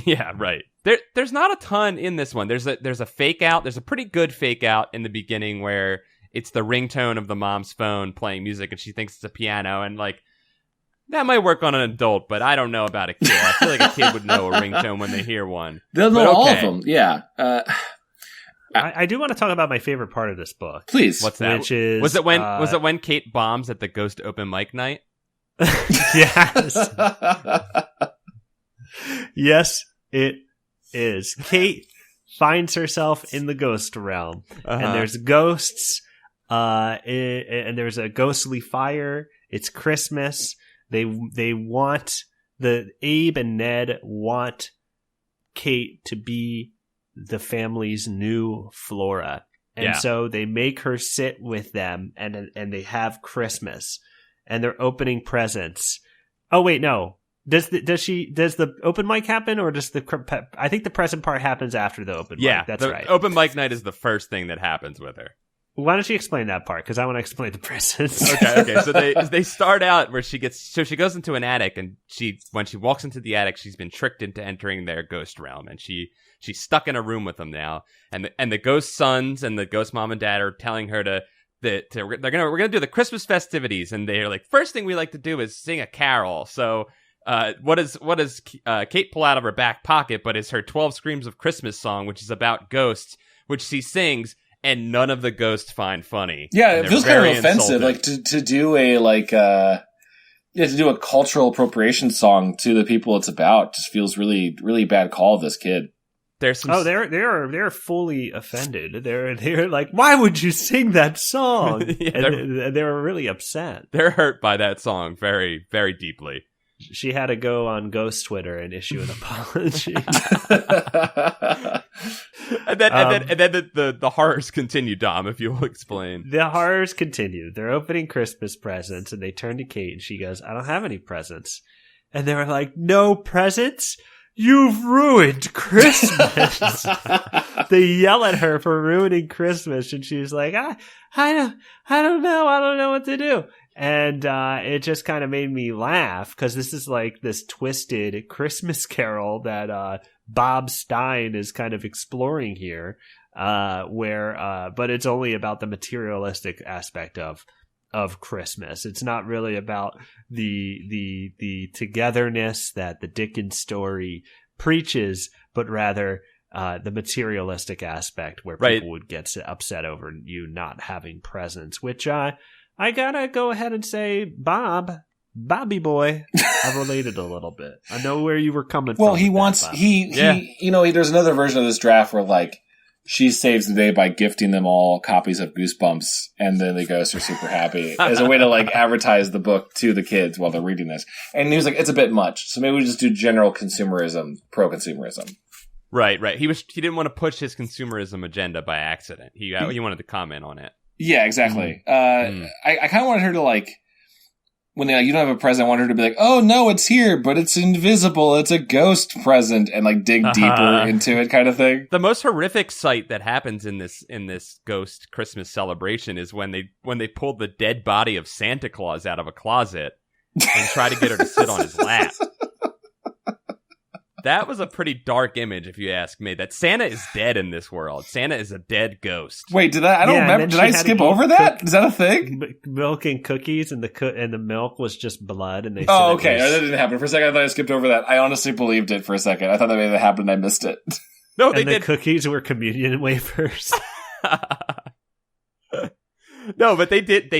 Yeah, right. There's not a ton in this one. There's a fake out. There's a pretty good fake out in the beginning where it's the ringtone of the mom's phone playing music and she thinks it's a piano, and like that might work on an adult, but I don't know about a kid. I feel like a kid would know a ringtone when they hear one. They'll know all of them. Yeah. I do want to talk about my favorite part of this book. Please. What's that? Which is, was it when Kate bombs at the ghost open mic night? Yes. Yes, it is. Kate finds herself in the ghost realm, and there's ghosts, and there's a ghostly fire. It's Christmas. They want Abe and Ned want Kate to be the family's new Flora. And so they make her sit with them and they have Christmas and they're opening presents. Oh wait, no. Does the open mic happen or does I think the present part happens after the open mic. Yeah, that's right. Open mic night is the first thing that happens with her. Why don't you explain that part? Because I want to explain the presents. Okay. So they start out where she goes into an attic, and when she walks into the attic, she's been tricked into entering their ghost realm, and she's stuck in a room with them now. And the ghost sons and the ghost mom and dad are telling her we're gonna do the Christmas festivities, and they're like, first thing we like to do is sing a carol. So what does Kate pull out of her back pocket? But it's her 12 Screams of Christmas song, which is about ghosts, which she sings. And none of the ghosts find funny. Yeah, it feels kind of offensive, like to do a to do a cultural appropriation song to the people it's about. Just feels really, really bad call of this kid. There's some. Oh, they're fully offended. They're like, why would you sing that song? And they were really upset. They're hurt by that song very, very deeply. She had to go on Ghost Twitter and issue an apology. and then the horrors continue, Dom, if you'll explain. The horrors continue. They're opening Christmas presents, and they turn to Kate, and she goes, I don't have any presents. And they were like, no presents? You've ruined Christmas. They yell at her for ruining Christmas, and she's like, I don't know. I don't know what to do. And it just kind of made me laugh because this is like this twisted Christmas carol that Bob Stein is kind of exploring here, but it's only about the materialistic aspect of Christmas. It's not really about the togetherness that the Dickens story preaches, but rather the materialistic aspect where people would get upset over you not having presents, which I gotta go ahead and say, Bobby boy, I related a little bit. I know where you were coming from. Well, there's another version of this draft where, like, she saves the day by gifting them all copies of Goosebumps, and then the ghosts are super happy as a way to, like, advertise the book to the kids while they're reading this. And he was like, it's a bit much, so maybe we just do general consumerism, pro-consumerism. Right. He didn't want to push his consumerism agenda by accident. He wanted to comment on it. Yeah, exactly. I kind of wanted her to, like, when you don't have a present, I want her to be like, oh, no, it's here, but it's invisible. It's a ghost present, and, like, dig deeper into it kind of thing. The most horrific sight that happens in this ghost Christmas celebration is when they pull the dead body of Santa Claus out of a closet and try to get her to sit on his lap. That was a pretty dark image, if you ask me. That Santa is dead in this world. Santa is a dead ghost. Wait, I don't remember. Did I skip over that? Is that a thing? Milk and cookies, and the milk was just blood. And they. Oh, okay. That didn't happen. For a second, I thought I skipped over that. I honestly believed it for a second. I thought that maybe that happened and I missed it. No, they did. The cookies were communion wafers. No, but they did.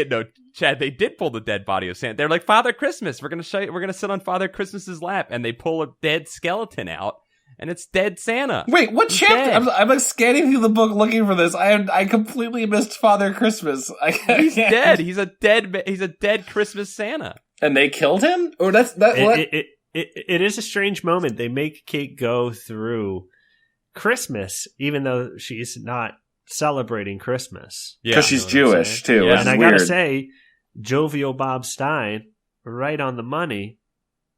No, Chad, they did pull the dead body of Santa. They're like, Father Christmas, we're gonna sit on Father Christmas's lap, and they pull a dead skeleton out, and it's dead Santa. Wait, what chapter? I'm like scanning through the book looking for this. I completely missed Father Christmas. He's dead. He's a dead Christmas Santa. And they killed him? Or that's it is a strange moment. They make Kate go through Christmas, even though she's not celebrating Christmas. Because she's Jewish, too. Yeah. And I gotta say, jovial Bob Stein, right on the money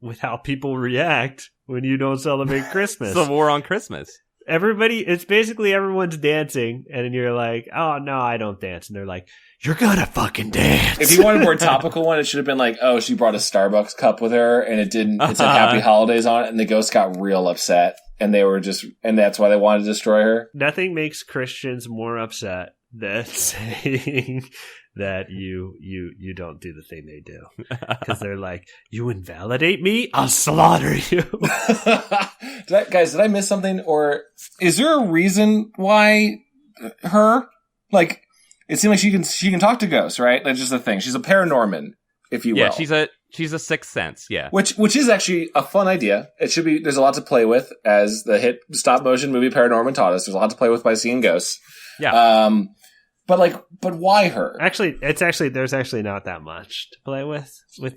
with how people react when you don't celebrate Christmas. It's a war on Christmas. It's basically everyone's dancing, and you're like, oh, no, I don't dance. And they're like, you're gonna fucking dance. If you wanted a more topical one, it should have been like, oh, she brought a Starbucks cup with her, and it said Happy Holidays on it, and the ghost got real upset. And that's wwhy they wanted to destroy her. Nothing makes Christians more upset than saying that you don't do the thing they do. Because they're like, you invalidate me? I'll slaughter you. Did I miss something? Or is there a reason why her? Like, it seems like she can talk to ghosts, right? That's just the thing. She's a paranorman, if you will. Yeah, she's a sixth sense, yeah. Which is actually a fun idea. It should be. There's a lot to play with, as the hit stop motion movie Paranorman taught us. There's a lot to play with by seeing ghosts. Yeah. But why her? Actually, there's actually not that much to play with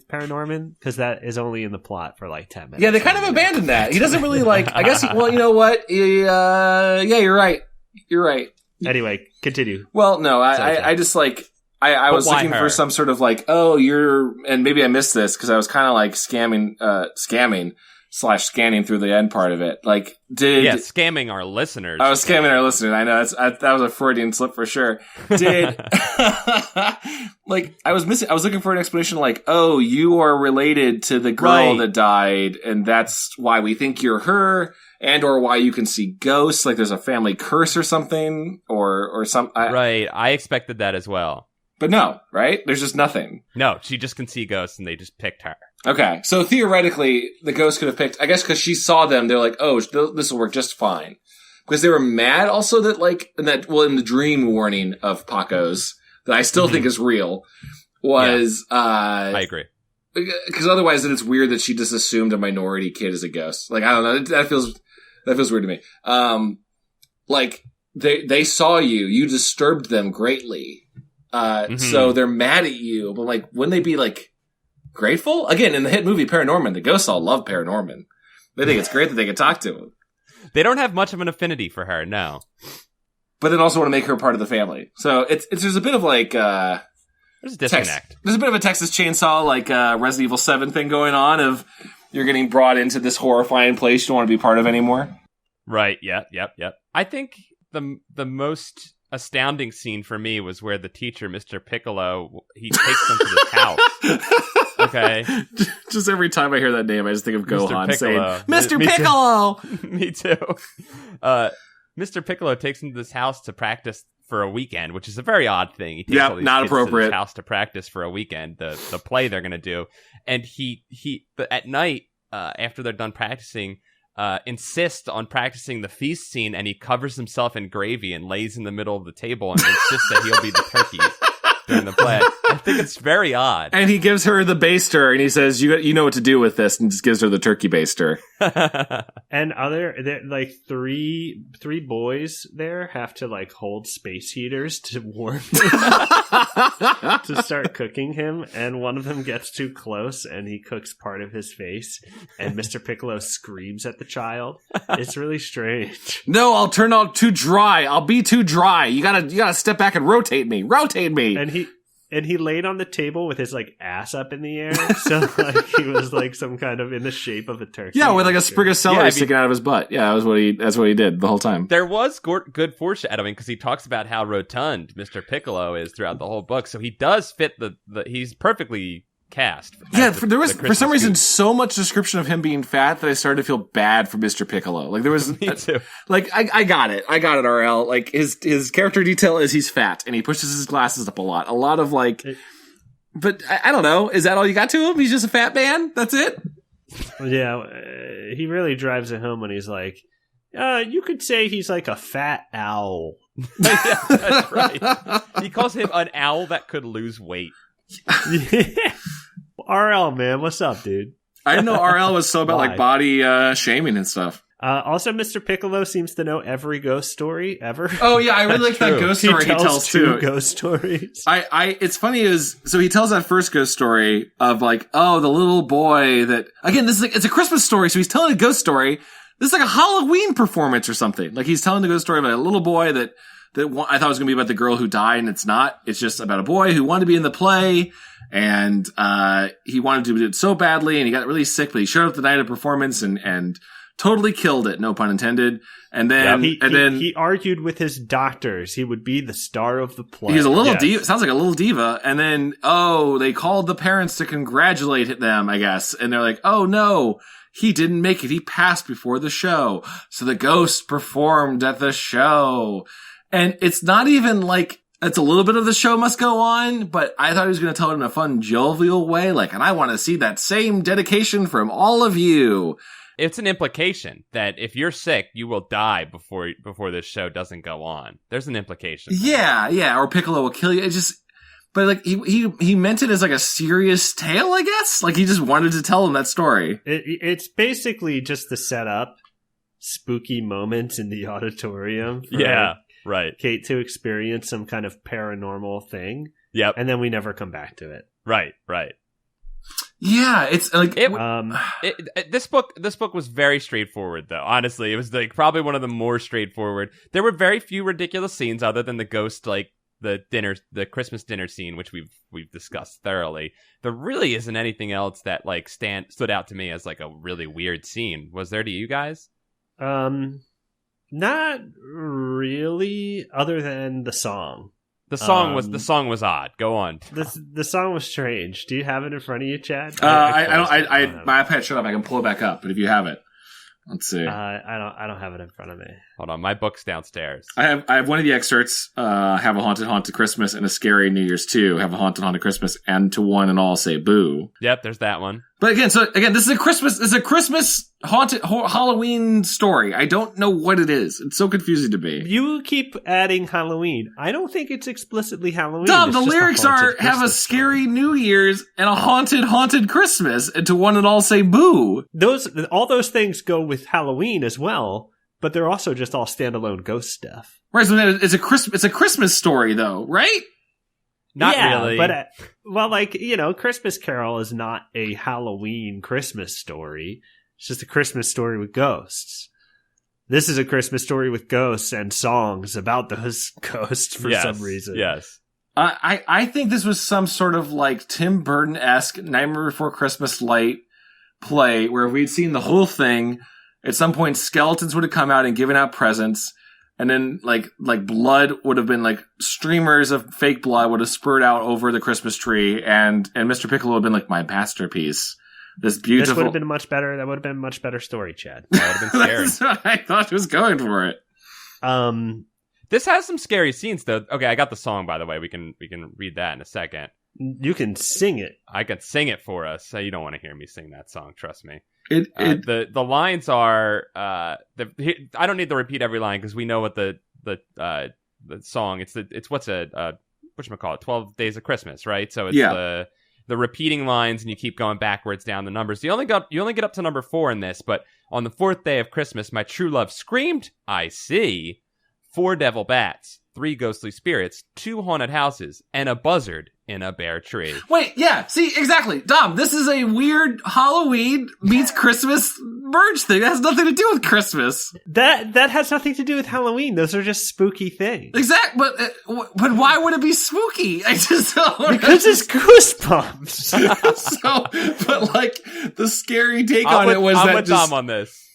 Paranorman, because that is only in the plot for like 10 minutes. Yeah, they kind of abandoned that. He doesn't really like. I guess. Well, you know what? Yeah, you're right. You're right. Anyway, continue. Well, no, I just like. I was looking for some sort of like, and maybe I missed this because I was kind of like scamming / scanning through the end part of it. Like, scamming our listeners. I was scamming our listeners. I know that was a Freudian slip for sure. Like, I was looking for an explanation like, oh, you are related to the girl that died, and that's why we think you're her. And or why you can see ghosts, like there's a family curse or something, or some. Right, I expected that as well. But no, right? There's just nothing. No, she just can see ghosts, and they just picked her. Okay, so theoretically, the ghost could have picked. I guess because she saw them, they're like, "Oh, this will work just fine." Because they were mad, also that in the dream warning of Paco's that I still think is real was. Yeah, I agree. Because otherwise, then it's weird that she just assumed a minority kid is a ghost. Like, I don't know, that feels weird to me. Like they saw you disturbed them greatly. So they're mad at you, but like, wouldn't they be like grateful? Again, in the hit movie Paranorman, the ghosts all love Paranorman. They think it's great that they can talk to him. They don't have much of an affinity for her, no. But then also want to make her part of the family. So there's a bit of like, there's a disconnect. There's a bit of a Texas Chainsaw, like, Resident Evil 7 thing going on of you're getting brought into this horrifying place you don't want to be part of anymore. Right. Yep. I think the most astounding scene for me was where the teacher, Mr. Piccolo, he takes them to this house. Okay. Just every time I hear that name, I just think of Gohan saying, Mr. Me Piccolo! Me too. Mr. Piccolo takes him to this house to practice for a weekend, which is a very odd thing. He takes all these not kids appropriate. to this house to practice for a weekend, the play they're going to do. And he at night, after they're done practicing, insists on practicing the feast scene, and he covers himself in gravy and lays in the middle of the table and insists that he'll be the turkey. during the play. I think it's very odd. And he gives her the baster, and he says, "You know what to do with this," and just gives her the turkey baster. And like three boys there have to like hold space heaters to warm him to start cooking him, and one of them gets too close and he cooks part of his face, and Mr. Piccolo screams at the child. It's really strange. No, I'll turn out too dry. I'll be too dry. You gotta step back and rotate me. And he laid on the table with his like ass up in the air, so like he was like some kind of in the shape of a turkey. Yeah, with like a sprig of celery sticking out of his butt. Yeah, that's what he did the whole time. There was good foreshadowing because he talks about how rotund Mr. Piccolo is throughout the whole book, so he does fit he's perfectly cast. Yeah, there was for some reason so much description of him being fat that I started to feel bad for Mr. Piccolo. Like there was, Me too. Like I got it, RL. Like his character detail is he's fat and he pushes his glasses up a lot of like. But I don't know. Is that all you got to him? He's just a fat man. That's it. Yeah, he really drives it home when he's like, you could say he's like a fat owl. Yeah, that's right. He calls him an owl that could lose weight. Yeah. RL, man, what's up, dude? I didn't know RL was so about like body shaming and stuff. Also, Mr. Piccolo seems to know every ghost story ever. Oh yeah, I really like that ghost story he tells too. Ghost stories. It's funny so he tells that first ghost story of like, oh, the little boy that again, this is like it's a Christmas story, so he's telling a ghost story. This is like a Halloween performance or something. Like he's telling the ghost story about a little boy that I thought it was going to be about the girl who died, and it's not. It's just about a boy who wanted to be in the play, and he wanted to do it so badly, and he got really sick, but he showed up the night of performance and totally killed it, no pun intended. And then he argued with his doctors he would be the star of the play. He's a little diva. Sounds like a little diva. And then they called the parents to congratulate them, I guess, and they're like, oh no. He didn't make it. He passed before the show. So the ghost performed at the show. And it's not even like, it's a little bit of the show must go on, but I thought he was going to tell it in a fun, jovial way. Like, and I want to see that same dedication from all of you. It's an implication that if you're sick, you will die before this show doesn't go on. There's an implication. Yeah. Or Piccolo will kill you. But like, he meant it as like a serious tale, I guess. Like, he just wanted to tell him that story. It's basically just to set up spooky moments in the auditorium. Right. Kate to experience some kind of paranormal thing. Yep. And then we never come back to it. Right. Yeah, it's like this book was very straightforward though. Honestly, it was like probably one of the more straightforward. There were very few ridiculous scenes other than the ghost like the Christmas dinner scene, which we've discussed thoroughly. There really isn't anything else that like stood out to me as like a really weird scene. Was there to you guys? Not really, other than the song. The song was odd. Go on. The song was strange. Do you have it in front of you, Chad? My iPad shut up. I can pull it back up, but if you have it, let's see. I don't have it in front of me. Hold on, my book's downstairs. I have one of the excerpts. Have a haunted Christmas and a scary New Year's too. Have a haunted Christmas and to one and all say boo. Yep, there's that one. But again, this is a Christmas haunted Halloween story. I don't know what it is. It's so confusing to me. You keep adding Halloween. I don't think it's explicitly Halloween. Dom, the lyrics have a scary New Year's and a haunted Christmas and to one and all say boo. All those things go with Halloween as well, but they're also just all standalone ghost stuff. Right, so it's a Christmas story though, right? Not really. But, Christmas Carol is not a Halloween Christmas story. It's just a Christmas story with ghosts. This is a Christmas story with ghosts and songs about those ghosts for some reason. Yes. I think this was some sort of like Tim Burton-esque Nightmare Before Christmas light play where we'd seen the whole thing. At some point, skeletons would have come out and given out presents. And then, like blood would have been like streamers of fake blood would have spurred out over the Christmas tree, and Mr. Piccolo would have been like my masterpiece. This beautiful. This would have been much better. That would have been a much better story, Chad. That would have been scary. That's what I thought was going for it. This has some scary scenes, though. Okay, I got the song, by the way. We can read that in a second. You can sing it. I can sing it for us. You don't want to hear me sing that song. Trust me. The lines are I don't need to repeat every line because we know what the song. It's what's a whatchamacallit, 12 Days of Christmas, right? So it's the repeating lines, and you keep going backwards down the numbers. You only get up to number 4 in this, but on the 4th day of Christmas, my true love screamed, I see 4 devil bats, 3 ghostly spirits, 2 haunted houses, and a buzzard in a bare tree. Wait, yeah, see, exactly. Dom, this is a weird Halloween meets Christmas merge thing. That has nothing to do with Christmas. That has nothing to do with Halloween. Those are just spooky things. Exactly, but why would it be spooky? I just don't Because it's Goosebumps. So, but like, the scary take on it was I'm that with Dom on this.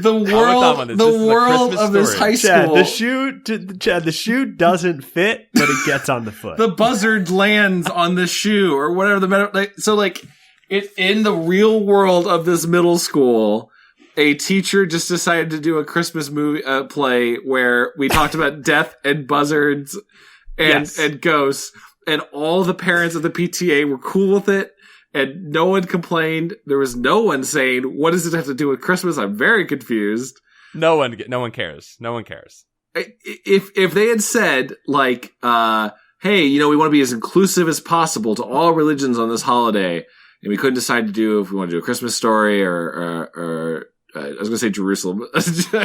The world of this high school. The shoe doesn't fit, but it gets on the foot. The buzzard lands on the shoe, or whatever the metaphor. So, like, in the real world of this middle school, a teacher just decided to do a Christmas movie play where we talked about death and buzzards and ghosts, and all the parents of the PTA were cool with it. And no one complained. There was no one saying, what does it have to do with Christmas? I'm very confused. No one cares. No one cares. If they had said, like, hey, we want to be as inclusive as possible to all religions on this holiday, and we couldn't decide to do if we want to do a Christmas story or I was going to say Jerusalem, a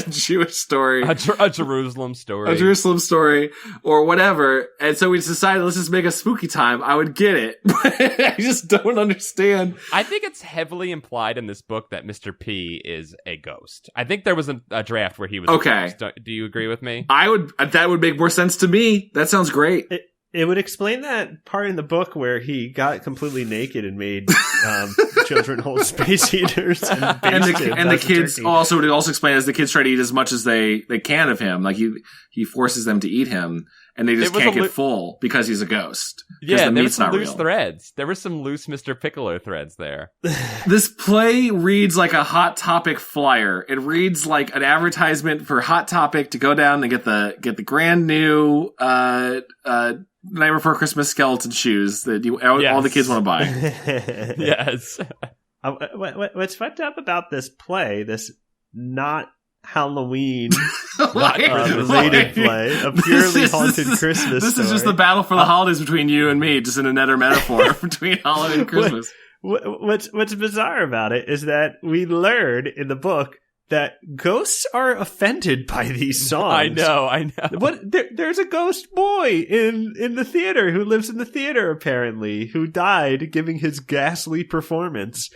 Jewish story. A Jerusalem story. A Jerusalem story, or whatever. And so we decided, let's just make a spooky time. I would get it. But I just don't understand. I think it's heavily implied in this book that Mr. P is a ghost. I think there was a draft where he was a ghost. Do you agree with me? That would make more sense to me. That sounds great. It would explain that part in the book where he got completely naked and made children hold space heaters. And the kids also would also explain as the kids try to eat as much as they can of him. Like he forces them to eat him, and they just can't get full because he's a ghost. Yeah, there were some loose threads. There were some loose Mr. Piccolo threads there. This play reads like a Hot Topic flyer. It reads like an advertisement for Hot Topic to go down and get the grand new Night Before Christmas skeleton shoes that all the kids want to buy. Yes. What's fucked up about this play, this not Halloween related play, a purely haunted Christmas This story. is just the battle for the holidays between you and me, just in a netter metaphor between holiday and Christmas. What's bizarre about it is that we learn in the book that ghosts are offended by these songs. I know. There's a ghost boy in the theater who lives in the theater, apparently, who died giving his ghastly performance.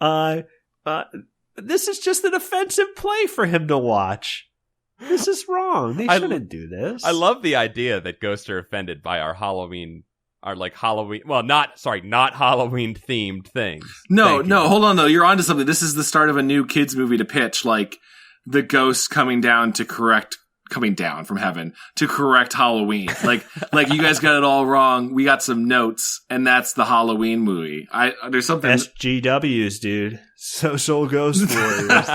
This is just an offensive play for him to watch. This is wrong. They shouldn't do this. I love the idea that ghosts are offended by our Halloween. Well, not Halloween themed things. No, hold on though. You're onto something. This is the start of a new kids movie to pitch, like the ghosts coming down from heaven to correct Halloween. Like you guys got it all wrong. We got some notes, and that's the Halloween movie. There's something SGWs, dude. Social Ghost Warriors.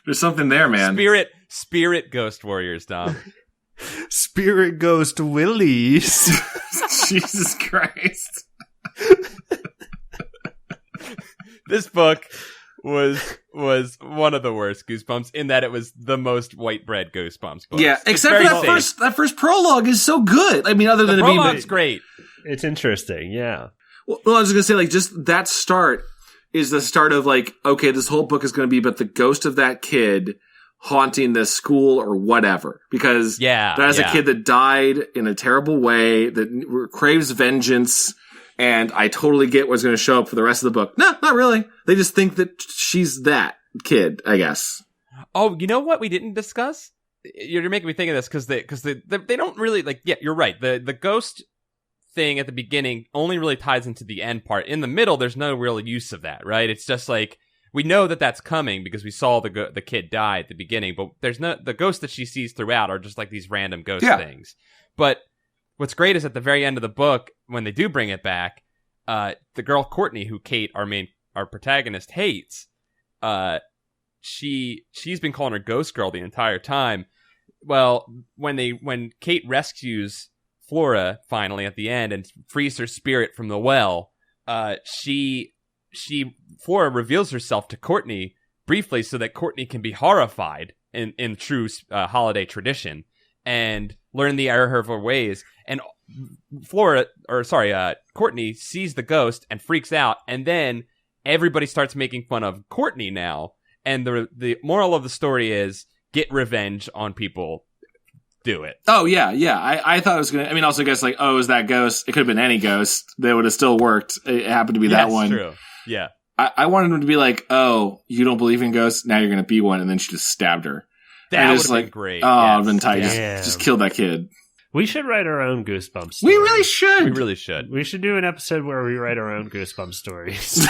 There's something there, man. Spirit Ghost Warriors, Dom. Spirit Ghost Willies. Jesus Christ. This book was one of the worst Goosebumps in that it was the most white bread Goosebumps book. Yeah, except for that first prologue is so good. I mean, other than the prologue's great. It's interesting, yeah. Well, I was going to say, like, just that start is the start of, like, okay, this whole book is going to be about the ghost of that kid haunting the school or whatever, because there's a kid that died in a terrible way that craves vengeance, and I totally get what's going to show up for the rest of the book. No, not really. They just think that she's that kid, I guess. Oh, you know what we didn't discuss? You're making me think of this because they don't really, like, yeah, you're right. The ghost thing at the beginning only really ties into the end part. In the middle, there's no real use of that, right? It's just like, we know that that's coming because we saw the kid die at the beginning, but there's no, the ghosts that she sees throughout are just like these random ghost things. But what's great is at the very end of the book, when they do bring it back, the girl Courtney, who Kate, our protagonist, hates, she's been calling her Ghost Girl the entire time. Well, when Kate rescues Flora finally at the end and frees her spirit from the well, Flora reveals herself to Courtney briefly so that Courtney can be horrified in true holiday tradition and learn the error of her ways. And Courtney sees the ghost and freaks out, and then everybody starts making fun of Courtney now. And the moral of the story is get revenge on people. Do it. Oh, yeah. I thought it was going to... I mean, also, I guess, like, oh, is that ghost? It could have been any ghost. That would have still worked. It happened to be that one. True. Yeah. I wanted him to be like, oh, you don't believe in ghosts? Now you're going to be one. And then she just stabbed her. That would have been great. Oh, yes. It would have been tight. Just kill that kid. We should write our own Goosebumps stories. We really should. We should do an episode where we write our own Goosebumps stories.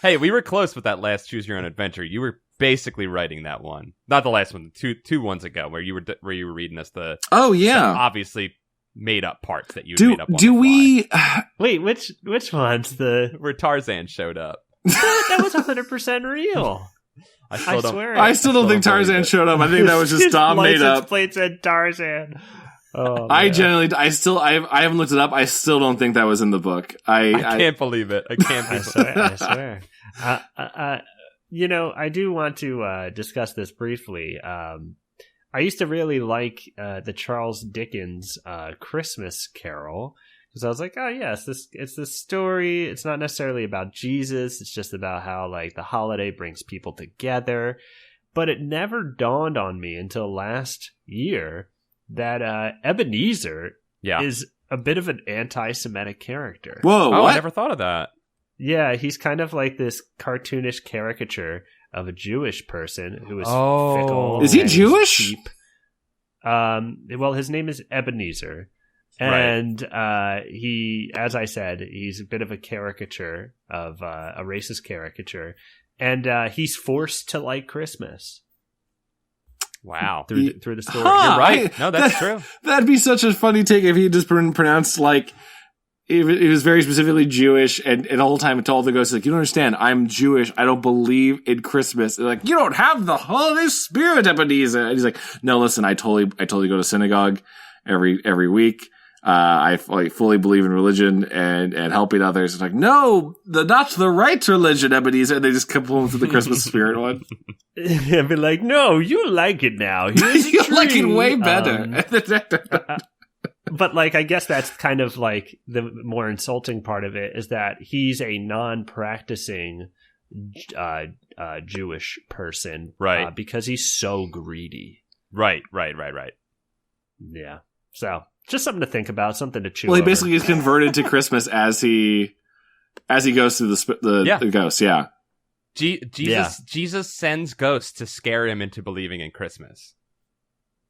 Hey, we were close with that last Choose Your Own Adventure. You were basically writing that one, not the last one, two ones ago, where you were reading us the obviously made up parts that you made up. Wait? Which ones? Where Tarzan showed up? That was 100% real. I swear. I still don't think Tarzan showed up. I think that was just Dom made up. Plate said Tarzan. Oh, I haven't looked it up. I still don't think that was in the book. I can't believe it. I swear. I do want to discuss this briefly. I used to really like the Charles Dickens Christmas Carol, because I was like, oh yes, it's this story. It's not necessarily about Jesus. It's just about how like the holiday brings people together. But it never dawned on me until last year that Ebenezer is a bit of an anti-Semitic character. Whoa! Oh, what? I never thought of that. Yeah, he's kind of like this cartoonish caricature of a Jewish person who is fickle. Is he Jewish? Cheap. Well, his name is Ebenezer. And he, as I said, he's a bit of a caricature of a racist caricature. And he's forced to like Christmas. Wow. Through the story. You're right. No, that's true. That'd be such a funny take if he just pronounced like... It was very specifically Jewish, and the whole time it told the ghost, like, you don't understand, I'm Jewish, I don't believe in Christmas. They're like, you don't have the holiday spirit, Ebenezer. And he's like, no, listen, I totally go to synagogue every week. I fully believe in religion and helping others. It's like, no, not the right religion, Ebenezer. And they just come home to the Christmas spirit one. I'd be like, no, you like it now. You like it way better. But, like, I guess that's kind of, like, the more insulting part of it is that he's a non-practicing Jewish person. Right. Because he's so greedy. Right. Yeah. So, just something to think about, something to chew Well, he over. basically is converted to Christmas as he goes through the ghosts, yeah. Jesus sends ghosts to scare him into believing in Christmas.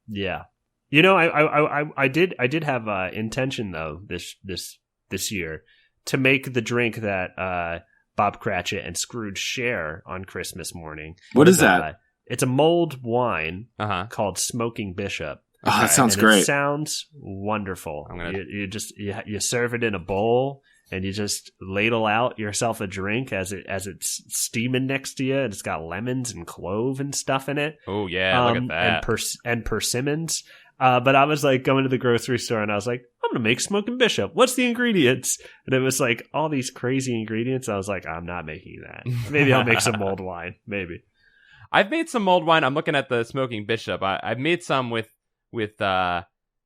Yeah. You know, I did have intention though this year to make the drink that Bob Cratchit and Scrooge share on Christmas morning. What is that? It's a mulled wine called Smoking Bishop. Oh, that sounds great. It sounds wonderful. You serve it in a bowl and you just ladle out yourself a drink as it's steaming next to you, and it's got lemons and clove and stuff in it. Oh yeah, look at that. And persimmons. But I was like going to the grocery store and I was like, I'm going to make Smoking Bishop. What's the ingredients? And it was like all these crazy ingredients. I was like, I'm not making that. Maybe I'll make some mulled wine. Maybe. I've made some mulled wine. I'm looking at the Smoking Bishop. I've made some with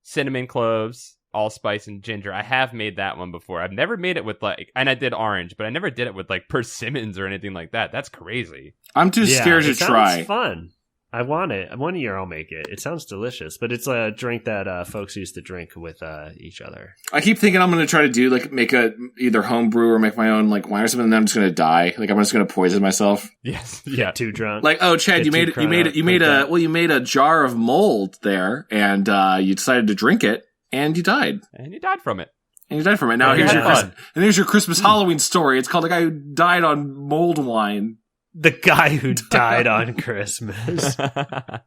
cinnamon, cloves, allspice, and ginger. I have made that one before. I've never made it with and I did orange, but I never did it with like persimmons or anything like that. That's crazy. I'm too scared to try. It's fun. I want it. One year I'll make it. It sounds delicious, but it's a drink that folks used to drink with each other. I keep thinking I'm going to try to do make either home brew or make my own like wine or something, and then I'm just going to die. Like I'm just going to poison myself. Yes. Yeah. Too drunk. Like, oh, Chad, you made a jar of mold there, and you decided to drink it, and you died. And you died from it. Now here's your Christmas Halloween story. It's called The Guy Who Died on Mold Wine. The Guy Who Died on Christmas. Yeah,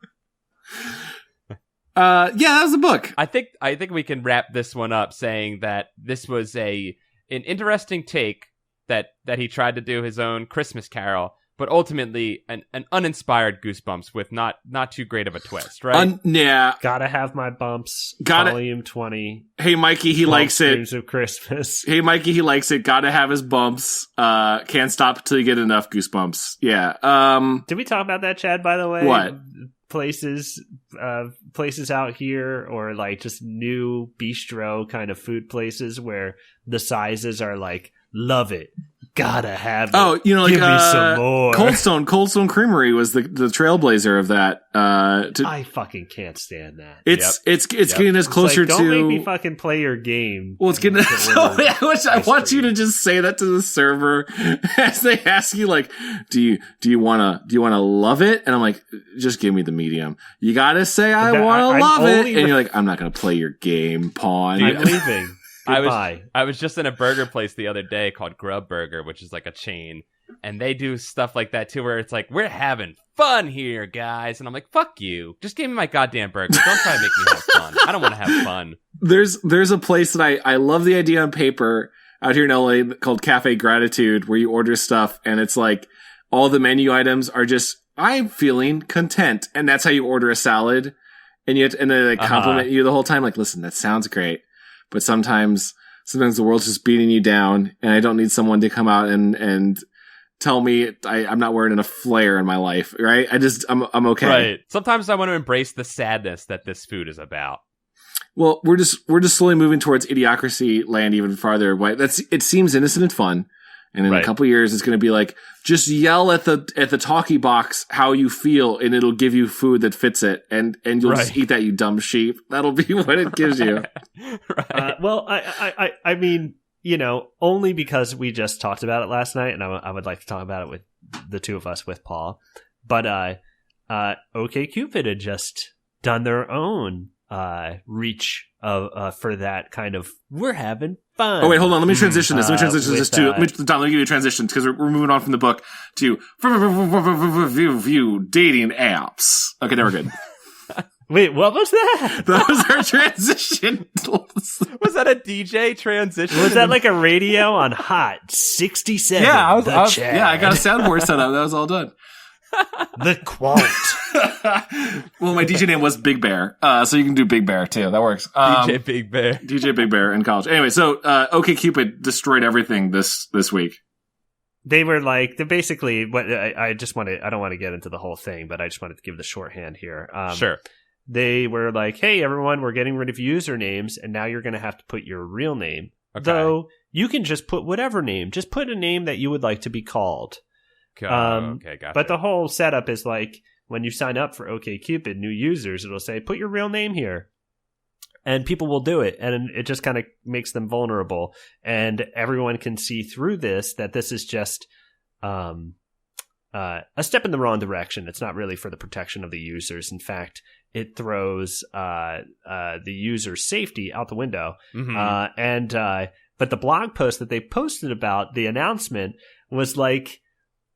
that was the book. I think we can wrap this one up saying that this was an interesting take that he tried to do his own Christmas Carol, but ultimately an uninspired Goosebumps with not too great of a twist, right? Yeah. Gotta Have My Bumps. Volume 20. Hey, Mikey, he likes it. Dreams of Christmas. Hey, Mikey, he likes it. Gotta have his bumps. Can't stop till you get enough Goosebumps. Yeah. Did we talk about that, Chad, by the way? What? places out here, or like just new bistro kind of food places where the sizes are like, love it, gotta have it. Oh, you know, give like me some more. Cold Stone Creamery was the trailblazer of that. I fucking can't stand that. It's getting us closer like, don't to. Don't make me fucking play your game. Well, it's getting. I want you to just say that to the server as they ask you, like, do you wanna love it? And I'm like, just give me the medium. You gotta say I wanna love it, and you're like, I'm not gonna play your game, pawn. I'm leaving. I was just in a burger place the other day called Grub Burger, which is like a chain, and they do stuff like that too, where it's like, we're having fun here, guys, and I'm like, fuck you, just give me my goddamn burger. Don't try to make me have fun. I don't want to have fun. There's a place that I love the idea on paper out here in LA called Cafe Gratitude, where you order stuff and it's like all the menu items are just, I'm feeling content, and that's how you order a salad, and and they like compliment you the whole time, like, listen, that sounds great. But sometimes the world's just beating you down, and I don't need someone to come out and tell me I'm not wearing a flare in my life, right? I'm okay. Right. Sometimes I want to embrace the sadness that this food is about. Well, we're just slowly moving towards idiocracy land even farther away. It seems innocent and fun. And in a couple years, it's going to be like, just yell at the talkie box how you feel, and it'll give you food that fits it, and you'll just eat that, you dumb sheep. That'll be what it gives you. Well, I mean, you know, only because we just talked about it last night, and I would like to talk about it with the two of us with Paul. But OkCupid had just done their own reach for that kind of, we're having fun. Oh wait, hold on. Let me transition this. Let me give you a transition, because we're moving on from the book to view dating apps. Okay, now we're good. Wait, what was that? That was our transition. Was that a DJ transition? Was that like a radio on Hot 67? Yeah, I got a soundboard set up. That was all done. The Quant. Well, my DJ name was Big Bear, so you can do Big Bear too. That works. DJ Big Bear. DJ Big Bear in college. Anyway, so OkCupid destroyed everything this week. They were like, they're basically what I don't want to get into the whole thing, but I just wanted to give the shorthand here. Sure. They were like, hey, everyone, we're getting rid of usernames, and now you're going to have to put your real name. Okay. Though you can just put whatever name. Just put a name that you would like to be called. Okay, gotcha. But the whole setup is like, when you sign up for OkCupid, new users, it'll say, put your real name here. And people will do it. And it just kind of makes them vulnerable. And everyone can see through this that this is just a step in the wrong direction. It's not really for the protection of the users. In fact, it throws the user's safety out the window. Mm-hmm. But the blog post that they posted about the announcement was like,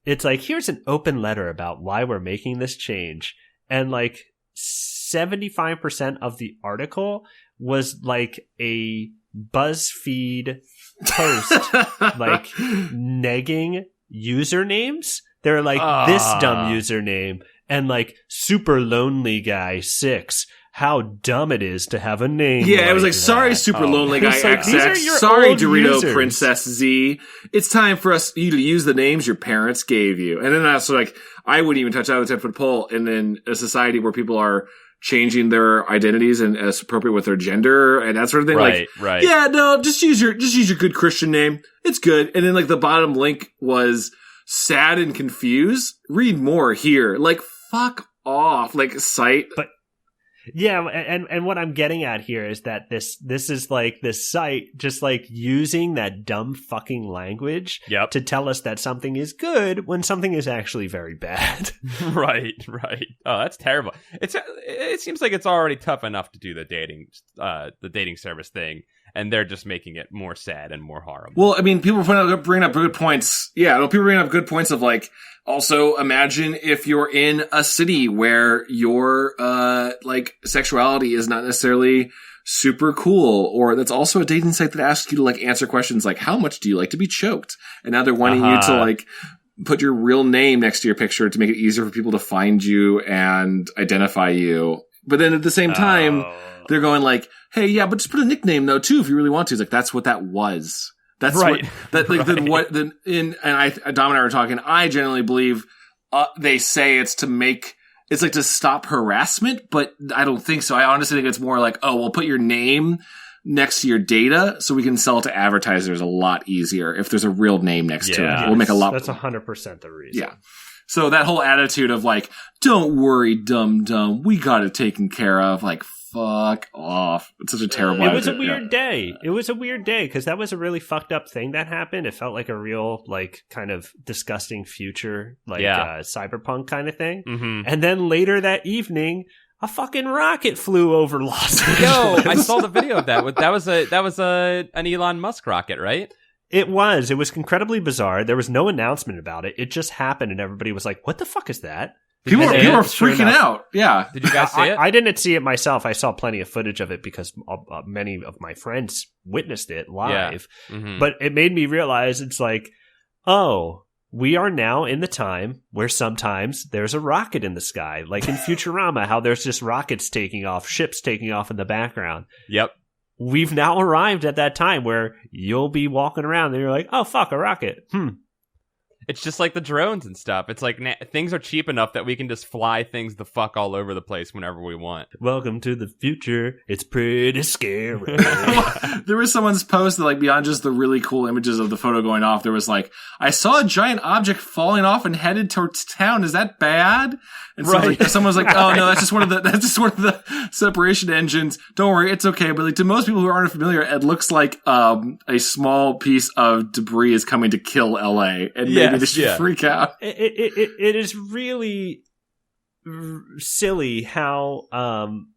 it's like, here's an open letter about why we're making this change. And like 75% of the article was like a BuzzFeed post, like negging usernames. They're like, this dumb username, and like super lonely guy 6. How dumb it is to have a name. Yeah, it was like, that. sorry, super lonely guy like, XX. Sorry, Dorito Princess Z. It's time for you to use the names your parents gave you. And then also, like, I wouldn't even touch that with a 10-foot pole. And then a society where people are changing their identities and as appropriate with their gender and that sort of thing. Right. Yeah, no, just use your good Christian name. It's good. And then like the bottom link was sad and confused. Read more here. Like, fuck off. Like, site. But yeah, and what I'm getting at here is that this is like this site just like using that dumb fucking language to tell us that something is good when something is actually very bad. Right. Oh, that's terrible. It seems like it's already tough enough to do the dating service thing, and they're just making it more sad and more horrible. Well, I mean, people bring up good points. Yeah, people bring up good points of like, also imagine if you're in a city where your like sexuality is not necessarily super cool, or that's also a dating site that asks you to like answer questions like, how much do you like to be choked? And now they're wanting you to like put your real name next to your picture to make it easier for people to find you and identify you. But then at the same time, they're going like, hey, yeah, but just put a nickname though too if you really want to. It's like, that's what that was. That's right. Dom and I were talking. I generally believe they say it's to make it's like to stop harassment, but I don't think so. I honestly think it's more like, oh, we'll put your name next to your data so we can sell it to advertisers a lot easier if there's a real name next to it. We'll make a lot. That's 100% the reason. Yeah. So that whole attitude of like, don't worry, dum-dum, we got it taken care of. Like, fuck off. It's such a terrible attitude. It was a weird day. It was a weird day because that was a really fucked up thing that happened. It felt like a real, like, kind of disgusting future, like cyberpunk kind of thing. Mm-hmm. And then later that evening, a fucking rocket flew over Los Angeles. Yo, I saw the video of that. That was an Elon Musk rocket, right? It was incredibly bizarre. There was no announcement about it. It just happened, and everybody was like, "What the fuck is that?" People are freaking out. Yeah. Did you guys see it? I didn't see it myself. I saw plenty of footage of it because many of my friends witnessed it live. Yeah. Mm-hmm. But it made me realize it's like, oh, we are now in the time where sometimes there's a rocket in the sky, like in Futurama, how there's just rockets taking off, ships taking off in the background. Yep. We've now arrived at that time where you'll be walking around and you're like, oh, fuck, a rocket. It's just like the drones and stuff. It's like things are cheap enough that we can just fly things the fuck all over the place whenever we want. Welcome to the future. It's pretty scary. There was someone's post that, like, beyond just the really cool images of the photo going off, there was like, I saw a giant object falling off and headed towards town. Is that bad? And someone was like, oh no, that's just one of the separation engines. Don't worry, it's okay. But like, to most people who aren't familiar, it looks like a small piece of debris is coming to kill LA, and maybe they should freak out. It is really silly how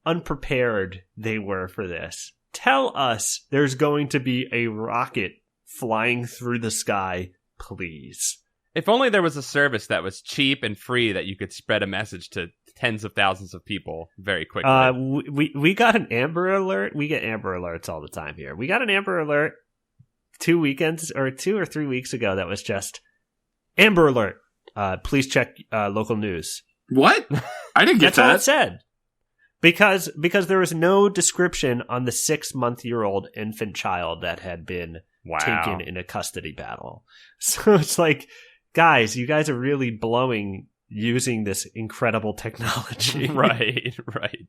unprepared they were for this. Tell us there's going to be a rocket flying through the sky, please. If only there was a service that was cheap and free that you could spread a message to tens of thousands of people very quickly. We got an Amber Alert. We get Amber Alerts all the time here. We got an Amber Alert 2 or 3 weeks ago that was just Amber Alert. Please check local news. What? I didn't get that. That's all it said. Because there was no description on the 6-month-old infant child that had been taken in a custody battle. So it's like, guys, you guys are really blowing using this incredible technology. Right.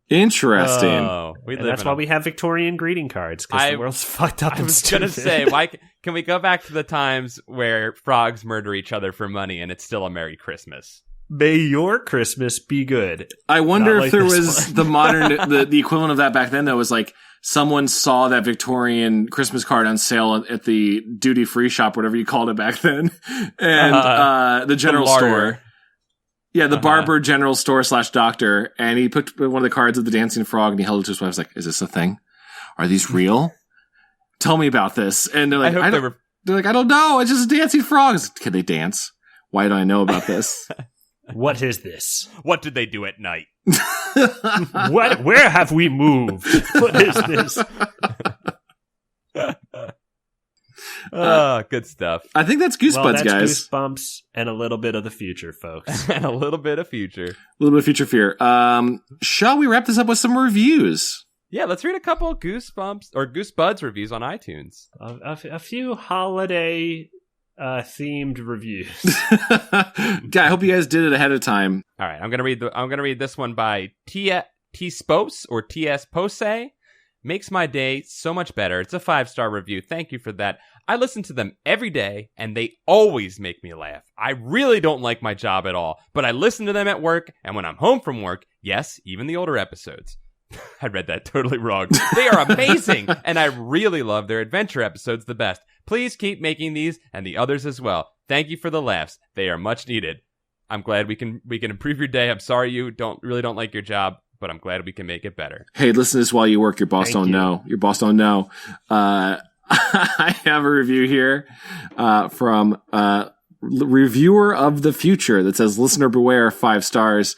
Interesting. And that's why we have Victorian greeting cards, because the world's fucked up and stupid. I was going to say, why can we go back to the times where frogs murder each other for money and it's still a Merry Christmas? May your Christmas be good. I wonder if there was the modern, the equivalent of that back then, that was like, someone saw that Victorian Christmas card on sale at the duty-free shop, whatever you called it back then, and the general store. Yeah, the barber, general store / doctor, and he put one of the cards of the dancing frog, and he held it to his wife. I was like, is this a thing? Are these real? Tell me about this. And they're like, I don't know. It's just dancing frogs. Can they dance? Why do I know about this? What is this? What did they do at night? Where have we moved? What is this? Good stuff. I think that's Goosebudds, guys. Goosebumps and a little bit of the future, folks. And a little bit of future. A little bit of future fear. Shall we wrap this up with some reviews? Yeah, let's read a couple of Goosebumps or Goosebuds reviews on iTunes. A few holiday themed reviews. Yeah, I hope you guys did it ahead of time. All right, I'm gonna read this one by T Spose or TS Pose. Makes my day so much better. It's a 5-star review. Thank you for that. I listen to them every day, and they always make me laugh. I really don't like my job at all, but I listen to them at work, and when I'm home from work, yes, even the older episodes. I read that totally wrong. They are amazing, and I really love their adventure episodes the best. Please keep making these and the others as well. Thank you for the laughs. They are much needed. I'm glad we can improve your day. I'm sorry you don't like your job, but I'm glad we can make it better. Hey, listen to this while you work. Your boss don't know. Your boss don't know. I have a review here from Reviewer of the Future that says, listener beware, 5 stars.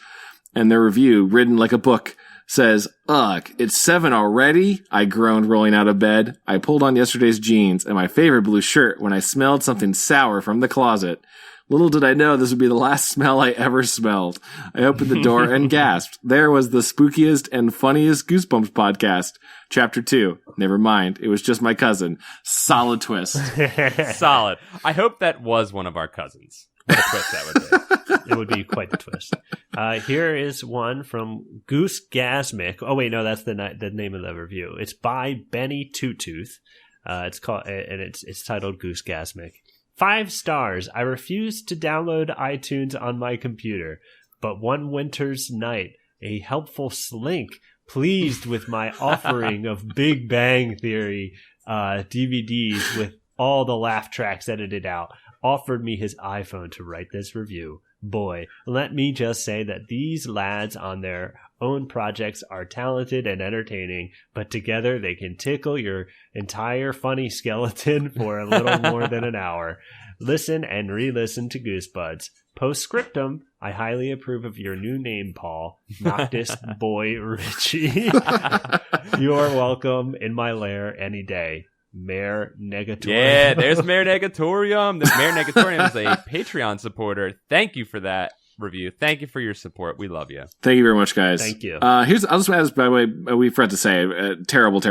And their review, written like a book, says, ugh, it's 7 already? I groaned rolling out of bed. I pulled on yesterday's jeans and my favorite blue shirt when I smelled something sour from the closet. Little did I know this would be the last smell I ever smelled. I opened the door and gasped. There was the spookiest and funniest Goosebumps podcast. Chapter 2. Never mind. It was just my cousin. Solid twist. Solid. I hope that was one of our cousins. What a twist that would be. It would be quite the twist. Here is one from Goosebumps. Oh wait, no, that's the name of the review. It's by Benny Tootooth. It's called, and it's titled Goosebumps. 5 stars. I refused to download iTunes on my computer, but one winter's night, a helpful Slink, pleased with my offering of Big Bang Theory DVDs with all the laugh tracks edited out, offered me his iPhone to write this review. Boy, let me just say that these lads on their own projects are talented and entertaining, but together they can tickle your entire funny skeleton for a little more than an hour. Listen and re-listen to Goosebuds. Postscriptum, I highly approve of your new name, Paul. Noctis Boy Richie. You are welcome in my lair any day. Mayor Negatorium. Yeah, there's Mayor Negatorium. The Mayor Negatorium is a Patreon supporter. Thank you for that review. Thank you for your support. We love you. Thank you very much, guys. Thank you. I'll just add, by the way, we forgot to say, terrible.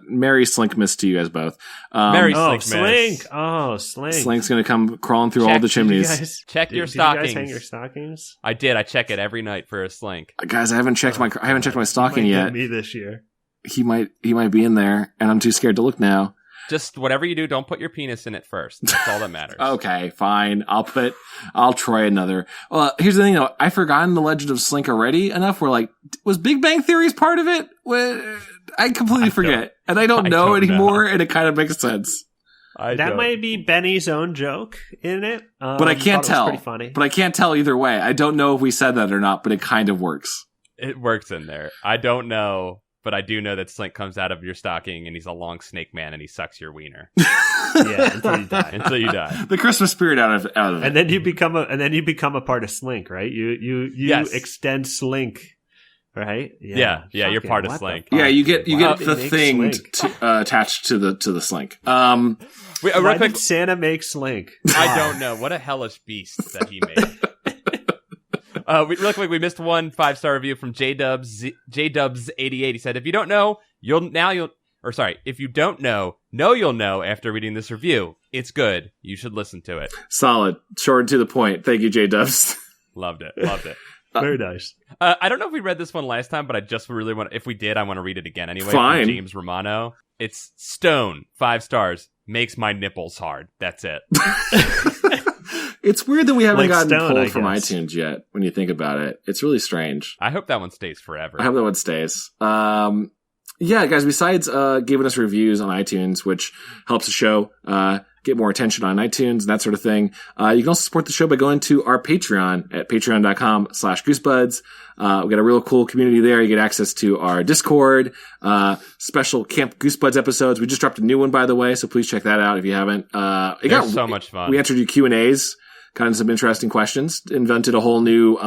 Merry Slinkmas to you guys both. Merry Slinkmas. Slink. Oh, Slink. Slink's going to come crawling through all the chimneys. Check your stockings. Did you guys hang your stockings? I did. I check it every night for a Slink. Guys, I haven't checked my stocking yet. Me this year. He might be in there, and I'm too scared to look now. Just whatever you do, don't put your penis in it first. That's all that matters. Okay, fine. I'll try another. Well, here's the thing though. I've forgotten the Legend of Slink already enough where like, was Big Bang Theory's part of it? I completely forget. And I don't know anymore, and it kind of makes sense. That might be Benny's own joke in it. But I can't tell. Pretty funny. But I can't tell either way. I don't know if we said that or not, but it kind of works. It works in there. I don't know. But I do know that Slink comes out of your stocking and he's a long snake man and he sucks your wiener. Yeah, until you die. The Christmas spirit out of it. And then you become a part of Slink, right? You yes. Extend Slink, right? Yeah, you're part of Slink. Yeah, you get the thing attached to the Slink. Why did Santa make Slink? I don't know. What a hellish beast that he made. Real quick, we missed one 5-star review from JDubs88. He said, if you don't know, if you don't know, you'll know after reading this review. It's good. You should listen to it. Solid. Short and to the point. Thank you, JDubs. Loved it. Very nice. I don't know if we read this one last time, but I just really want, if we did, I want to read it again anyway. Fine. From James Romano. It's Stone, 5 stars, makes my nipples hard. That's it. It's weird that we haven't gotten Stone, pulled from iTunes yet, when you think about it. It's really strange. I hope that one stays forever. I hope that one stays. Yeah, guys, besides giving us reviews on iTunes, which helps the show get more attention on iTunes and that sort of thing, you can also support the show by going to our Patreon at patreon.com/goosebuds. We got a real cool community there. You get access to our Discord, special Camp Goosebudds episodes. We just dropped a new one, by the way, so please check that out if you haven't. They're so much fun. We answered your Q&As. Kind of some interesting questions. Invented a whole new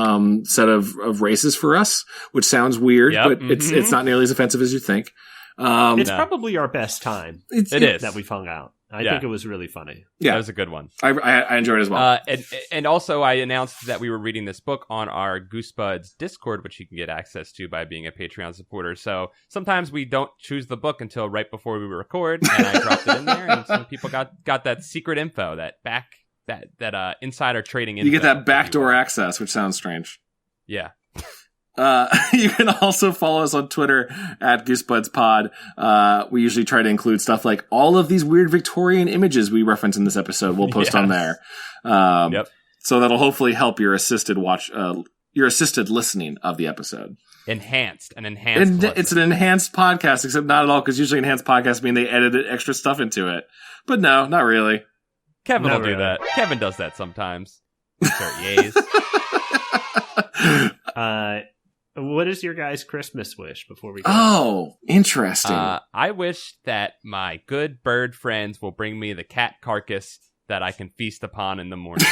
set of races for us, which sounds weird, but it's not nearly as offensive as you think. It's probably our best time. It is that we've hung out. I think it was really funny. Yeah, that was a good one. I enjoyed it as well. And also, I announced that we were reading this book on our Goosebuds Discord, which you can get access to by being a Patreon supporter. So sometimes we don't choose the book until right before we record, and I dropped it in there, and some people got that secret info, that insider trading info. You get that backdoor access, which sounds strange. Yeah. You can also follow us on Twitter at GoosebuddsPod. We usually try to include stuff like all of these weird Victorian images we reference in this episode. We'll post on there. Yep. So that'll hopefully help your assisted listening of the episode. Enhanced. It's an enhanced podcast, except not at all, because usually enhanced podcasts mean they edited extra stuff into it. But no, not really. Kevin will do that. Kevin does that sometimes. Insert yays. What is your guys' Christmas wish before we go? Oh, interesting. I wish that my good bird friends will bring me the cat carcass that I can feast upon in the morning.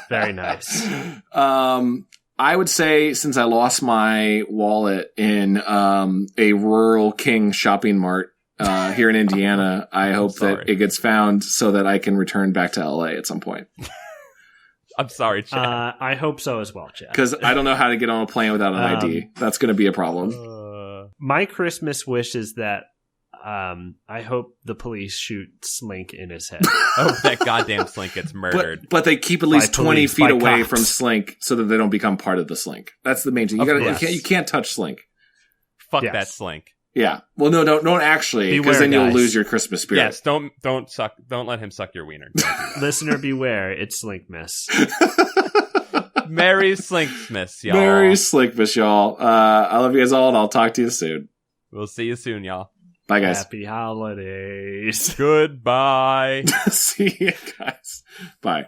Very nice. I would say, since I lost my wallet in a rural King shopping mart here in Indiana, I hope that it gets found so that I can return back to LA at some point. I'm sorry, Chad. I hope so as well, Chad. Because I don't know how to get on a plane without an ID. That's going to be a problem. My Christmas wish is that I hope the police shoot Slink in his head. Oh, that goddamn Slink gets murdered. But they keep at least 20 feet away from Slink so that they don't become part of the Slink. That's the main thing. You can't touch Slink. Fuck that Slink. Yeah. Well, no, don't actually, because then you'll lose your Christmas spirit. Yes, don't let him suck your wiener. Listener beware, it's Slinkmas. Merry Slinksmas, y'all. Merry Slinkmas, y'all. I love you guys all, and I'll talk to you soon. We'll see you soon, y'all. Bye, guys. Happy holidays. Goodbye. See you guys. Bye.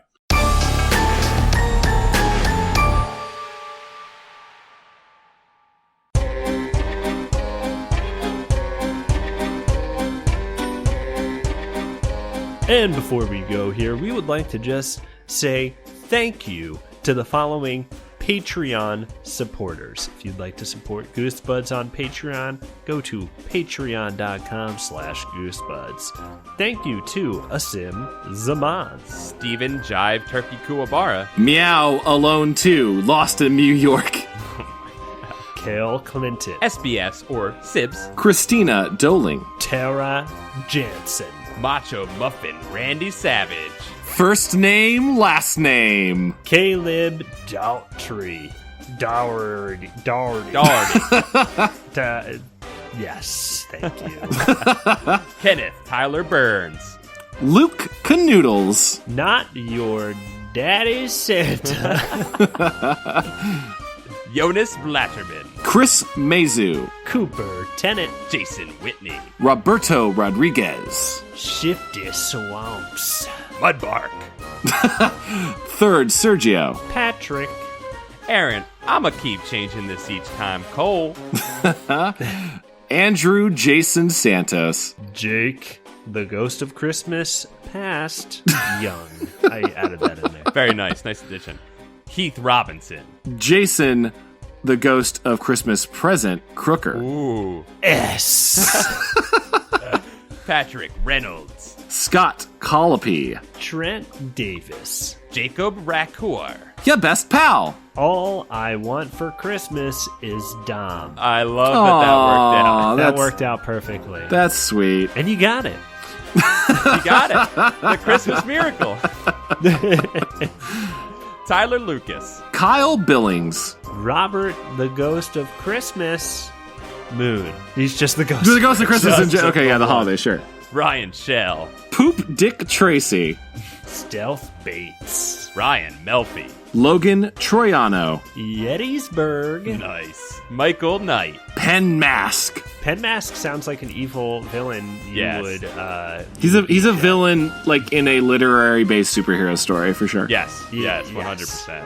And before we go here, we would like to just say thank you to the following Patreon supporters. If you'd like to support Goosebuds on Patreon, go to patreon.com/Goosebuds. Thank you to Asim Zaman, Stephen Jive Turkey Kuwabara, Meow Alone 2, Lost in New York, Kale Clinton, SBS or Sibs, Christina Doling, Tara Jansen, Macho Muffin Randy Savage, first name, last name, Caleb Daltrey, Dougherty. Yes, thank you. Kenneth Tyler Burns, Luke Canoodles, Not your daddy's Santa, Jonas Blatterman, Chris Mazu, Cooper Tennant, Jason Whitney, Roberto Rodriguez, Shifty Swamps, Mudbark, third Sergio, Patrick, Aaron, I'ma keep changing this each time, Cole, Andrew Jason Santos, Jake, the Ghost of Christmas Past, Young. I added that in there. Very nice addition, Keith Robinson, Jason, the Ghost of Christmas Present Crooker, ooh, S. Patrick Reynolds, Scott Colopy, Trent Davis. Jacob Racour. ya best pal. All I want for Christmas is Dom. I love that worked out. That worked out perfectly. That's sweet. And you got it. You got it. The Christmas miracle. Tyler Lucas, Kyle Billings, Robert, the Ghost of Christmas Moon. He's just the ghost. the Ghost of Christmas in okay, yeah, the holiday, sure. Ryan Shell, Poop Dick Tracy, Stealth Bates. Ryan Melfi, Logan Troiano, Gettysburg. nice, Michael Knight, Pen Mask. Pen Mask sounds like an evil villain you would He's a villain like in a literary based superhero story for sure. yes, 100%.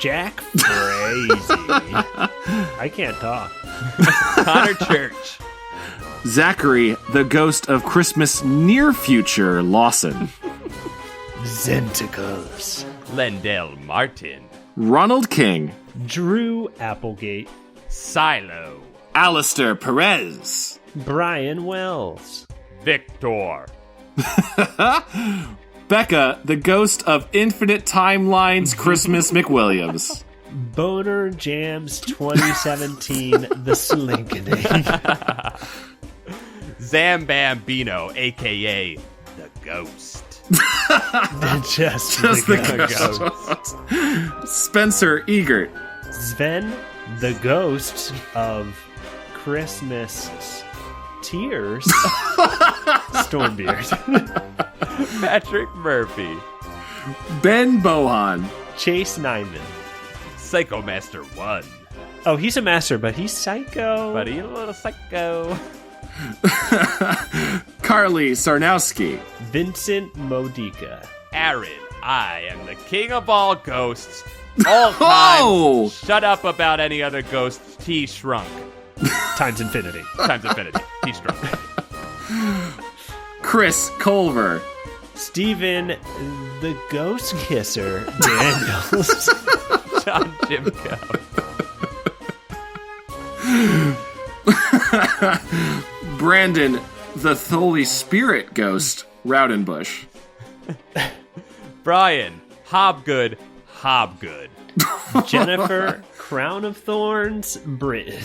Jack Frazee. I can't talk. Connor Church, Zachary, the Ghost of Christmas Near Future Lawson, Zenticles. Lendell Martin, Ronald King, Drew Applegate. Silo, Alistair Perez, Brian Wells. Victor, Becca, the Ghost of Infinite Timelines Christmas McWilliams, Boner Jams 2017 The Slinkening. Zambambino, a.k.a. The Ghost. Just the ghost. Spencer Egert, Sven, the Ghost of Christmas Tears. Stormbeard. Patrick Murphy, Ben Bohan, Chase Nyman. Psychomaster 1. Oh, he's a master, but he's psycho. But he's a little psycho. Carly Sarnowski, Vincent Modica. Aaron, I am the king of all ghosts. All time. Oh! Shut up about any other ghosts. T shrunk. Times infinity. Times infinity. T shrunk. Chris Culver, Steven, the Ghost Kisser Daniels. John Jimco. Brandon, the Holy Spirit Ghost Rowdenbush, Brian, Hobgood, Hobgood. Jennifer, Crown of Thorns Britton.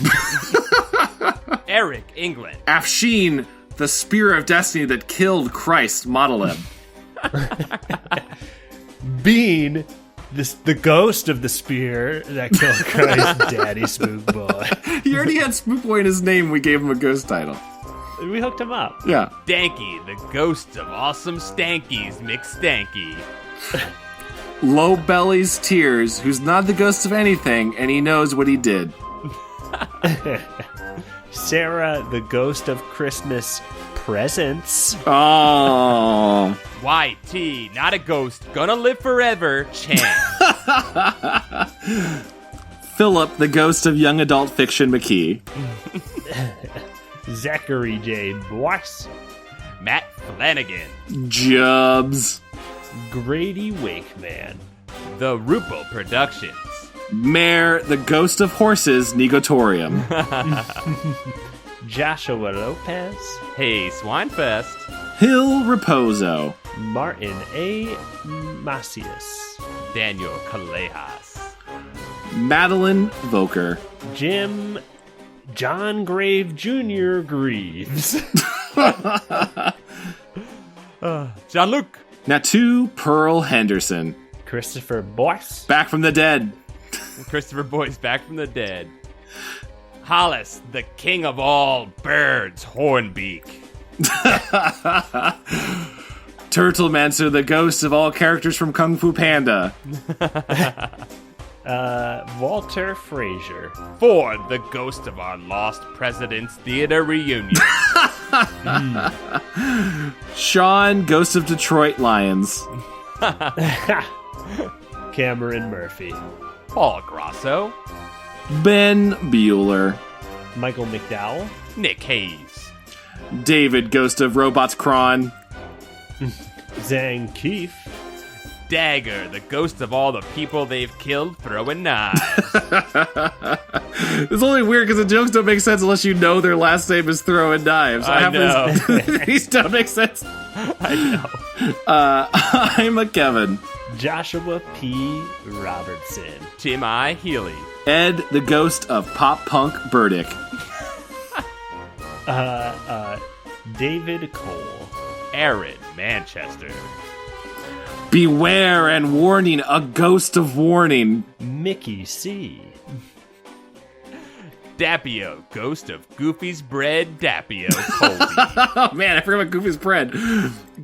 Eric, England. Afshin, the spear of destiny that killed Christ, Modeleb. Bean, the ghost of the spear that killed Christ, Daddy Spook Boy. He already had Spook Boy in his name. We gave him a ghost title. We hooked him up. Yeah. Stanky, the ghost of awesome Stankies, McStanky. Low Belly's Tears, who's not the ghost of anything, and he knows what he did. Sarah, the ghost of Christmas presents. Oh. YT, not a ghost, gonna live forever, chant. Philip, the ghost of young adult fiction McKee. Zachary J. Boyce. Matt Flanagan. Jubs. Grady Wakeman. The Rupel Productions. Mare, the ghost of horses, Negotorium. Joshua Lopez. Hey, Swinefest. Hill Reposo. Martin A. Macias. Daniel Callejas. Madeline Voker. John Grave Jr. Greaves. Jean-Luc. Natu Pearl Henderson. Christopher Boyce. Back from the dead. Christopher Boyce, back from the dead. Hollis, the king of all birds, Hornbeak. Turtlemancer, the ghost of all characters from Kung Fu Panda. Walter Frazier. Ford, the ghost of our lost President's Theater reunion. Sean, ghost of Detroit Lions. Cameron Murphy. Paul Grosso. Ben Bueller. Michael McDowell. Nick Hayes. David, ghost of Robots Kron. Zhang Keefe. Dagger, the ghost of all the people they've killed throwing knives. It's only weird because the jokes don't make sense unless you know their last name is Throwing Knives. I know. These don't make sense. I know. I'm a Kevin. Joshua P. Robertson. Tim I. Healy. Ed, the ghost of Pop Punk Burdick. David Cole. Aaron Manchester. Beware and warning, a ghost of warning. Mickey C. Dappio, ghost of Goofy's bread, Dappio Colby. Oh man, I forgot about Goofy's bread.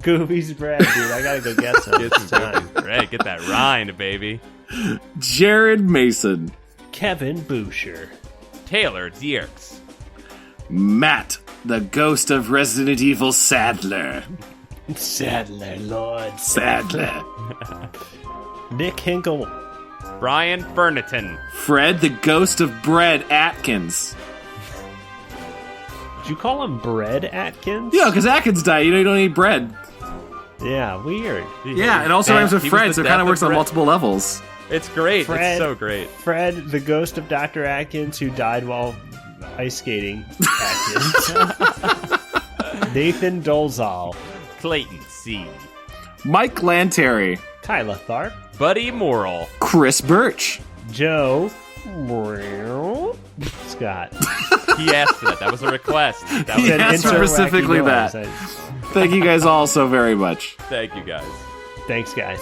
Goofy's bread, dude. I gotta go get some. Get some Goofy's bread. Get that rind, baby. Jared Mason. Kevin Boucher. Taylor Dierks. Matt, the ghost of Resident Evil Sadler. Sadler, Lord Sadler. Nick Hinkle. Brian Furniton. Fred, the ghost of Bread Atkins. Did you call him Bread Atkins? Yeah, because Atkins died. You don't eat bread. Yeah, weird. Yeah, it also rhymes with Fred, so it kind of works on multiple levels. It's great. Fred, it's so great. Fred, the ghost of Dr. Atkins, who died while ice skating. Atkins. Nathan Dolezal. Clayton C. Mike Lanterry. Kyla Tharp. Buddy Morrill. Chris Birch. Joe. Scott. He asked for that. That was a request. That was He asked for specifically that. Thank you guys all so very much. Thank you guys. Thanks, guys.